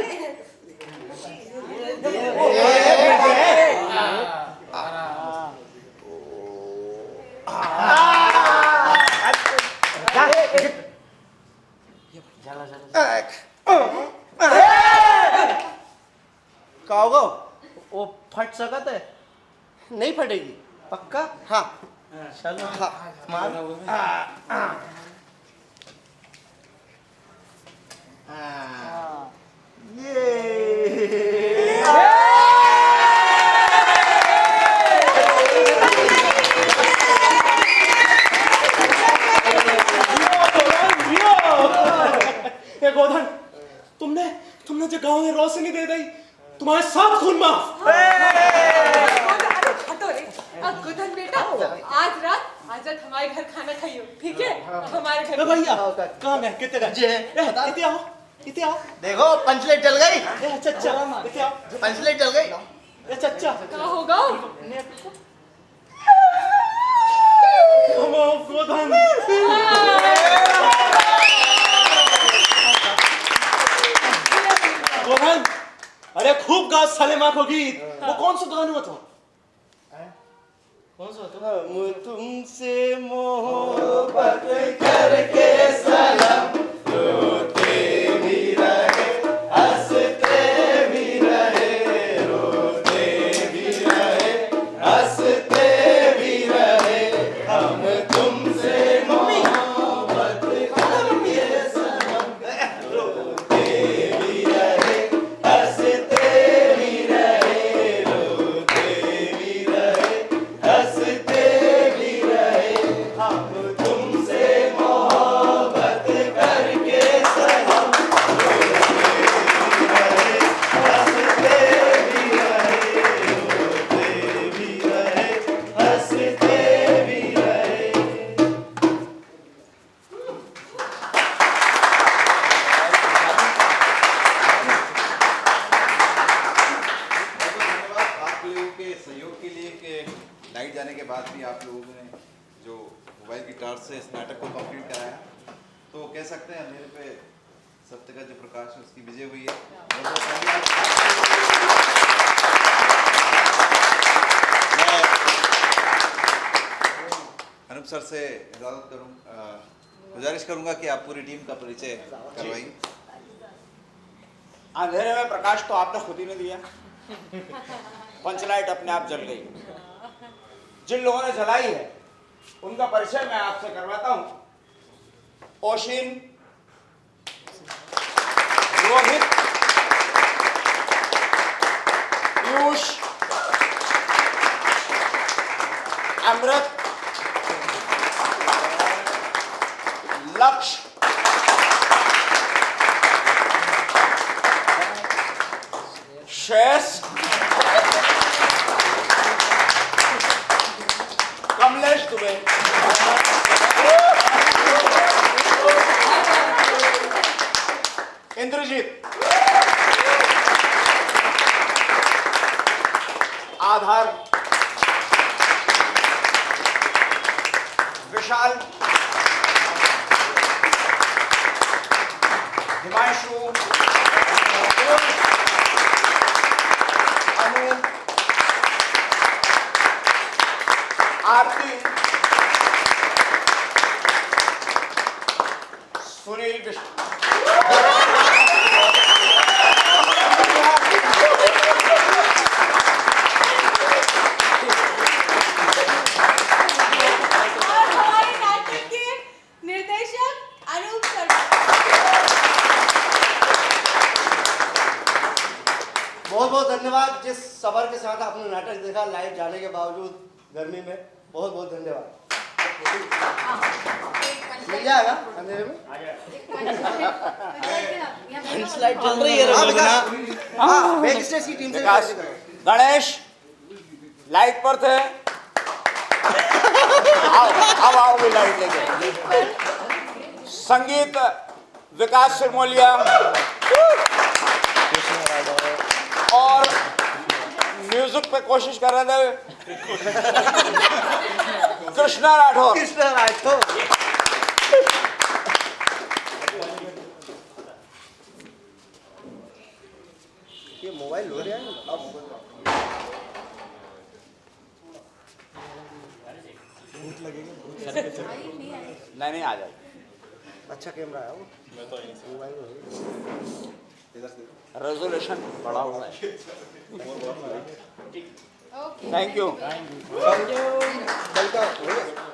कहोगो वो फट सकत है? नहीं फटेगी। पक्का? हाँ चलो। हाँ मार। ये गोधन, तुमने जो गांव में रोशनी दे दी, तुम्हारे सब खून माफ। गोधन बेटा, आज रात हमारे घर खाना खाइयो, ठीक है? हमारे घर। भैया कहाँ है? कितने का? इते आओ। देखो पंचलेट जल गई। चच्चा इते आओ। पंचलेट जल गई। चच्चा क्या होगा? गोधन गोधन, अरे खूब गा सलेमा को गीत। वो कौन सा गाना था? कौन सा था? हम तुमसे मोहब्बत करके सलाम रोते भी रहे, हंसते भी रहे, रोते भी रहे, हंसते भी रहे। हम तुमसे मोहब्बत करके सलाम रोते भी रहे, हंसते भी रहे, रोते भी रहे, हंसते भी रहे। हम तुमसे मोहब्बत करके सलाम रोते भी रहे, हंसते भी रहे, रोते भी रहे, हंसते भी रहे। धन्यवाद आप लोगों के सहयोग के लिए कि लाइट जाने के बाद भी आप लोगों ने जो मोबाइल की टार्च से इस नाटक को कंप्लीट कराया। तो कह सकते हैं अंधेरे पे सत्य का जो प्रकाश है उसकी विजय हुई है। बहुत मैं अनूप सर से गुजारिश करूंगा कि आप पूरी टीम का परिचय करवाइए। अंधेरे में प्रकाश तो आपने खुद ही ने दिया। पंचलाइट अपने आप जल गई। जिन लोगों ने जलाई है उनका परिचय मैं आपसे करवाता हूं। ओशिन, रोहित, पीयूष, अमृत, लक्ष्य, शेष, कमलेश दुबे, इंद्रजीत, आधार विशाल, हिमांशु, अनिल, आरती, सुनील, और हमारे नाटक के निर्देशक अनूप शर्मा। बहुत बहुत धन्यवाद जिस सबर के साथ आपने नाटक देखा लाइव जाने के बावजूद गर्मी में। बहुत बहुत धन्यवाद। मिल जाएगा अंधेरे में? स्लाइड चल रही है रघुना। हाँ, बैक स्टेज की टीम से विकास, गणेश लाइट पर थे। अब आओगे लाइट लेके। संगीत विकास सिरमौलिया और म्यूजिक पे कोशिश कर रहे थे कृष्णा राठौर। कृष्णा राठौर। ये मोबाइल हो रहा है अब। नहीं आ जाए। अच्छा कैमरा है वो। मोबाइल रेजोल्यूशन बड़ा हुआ है। Thank you. वेलकम।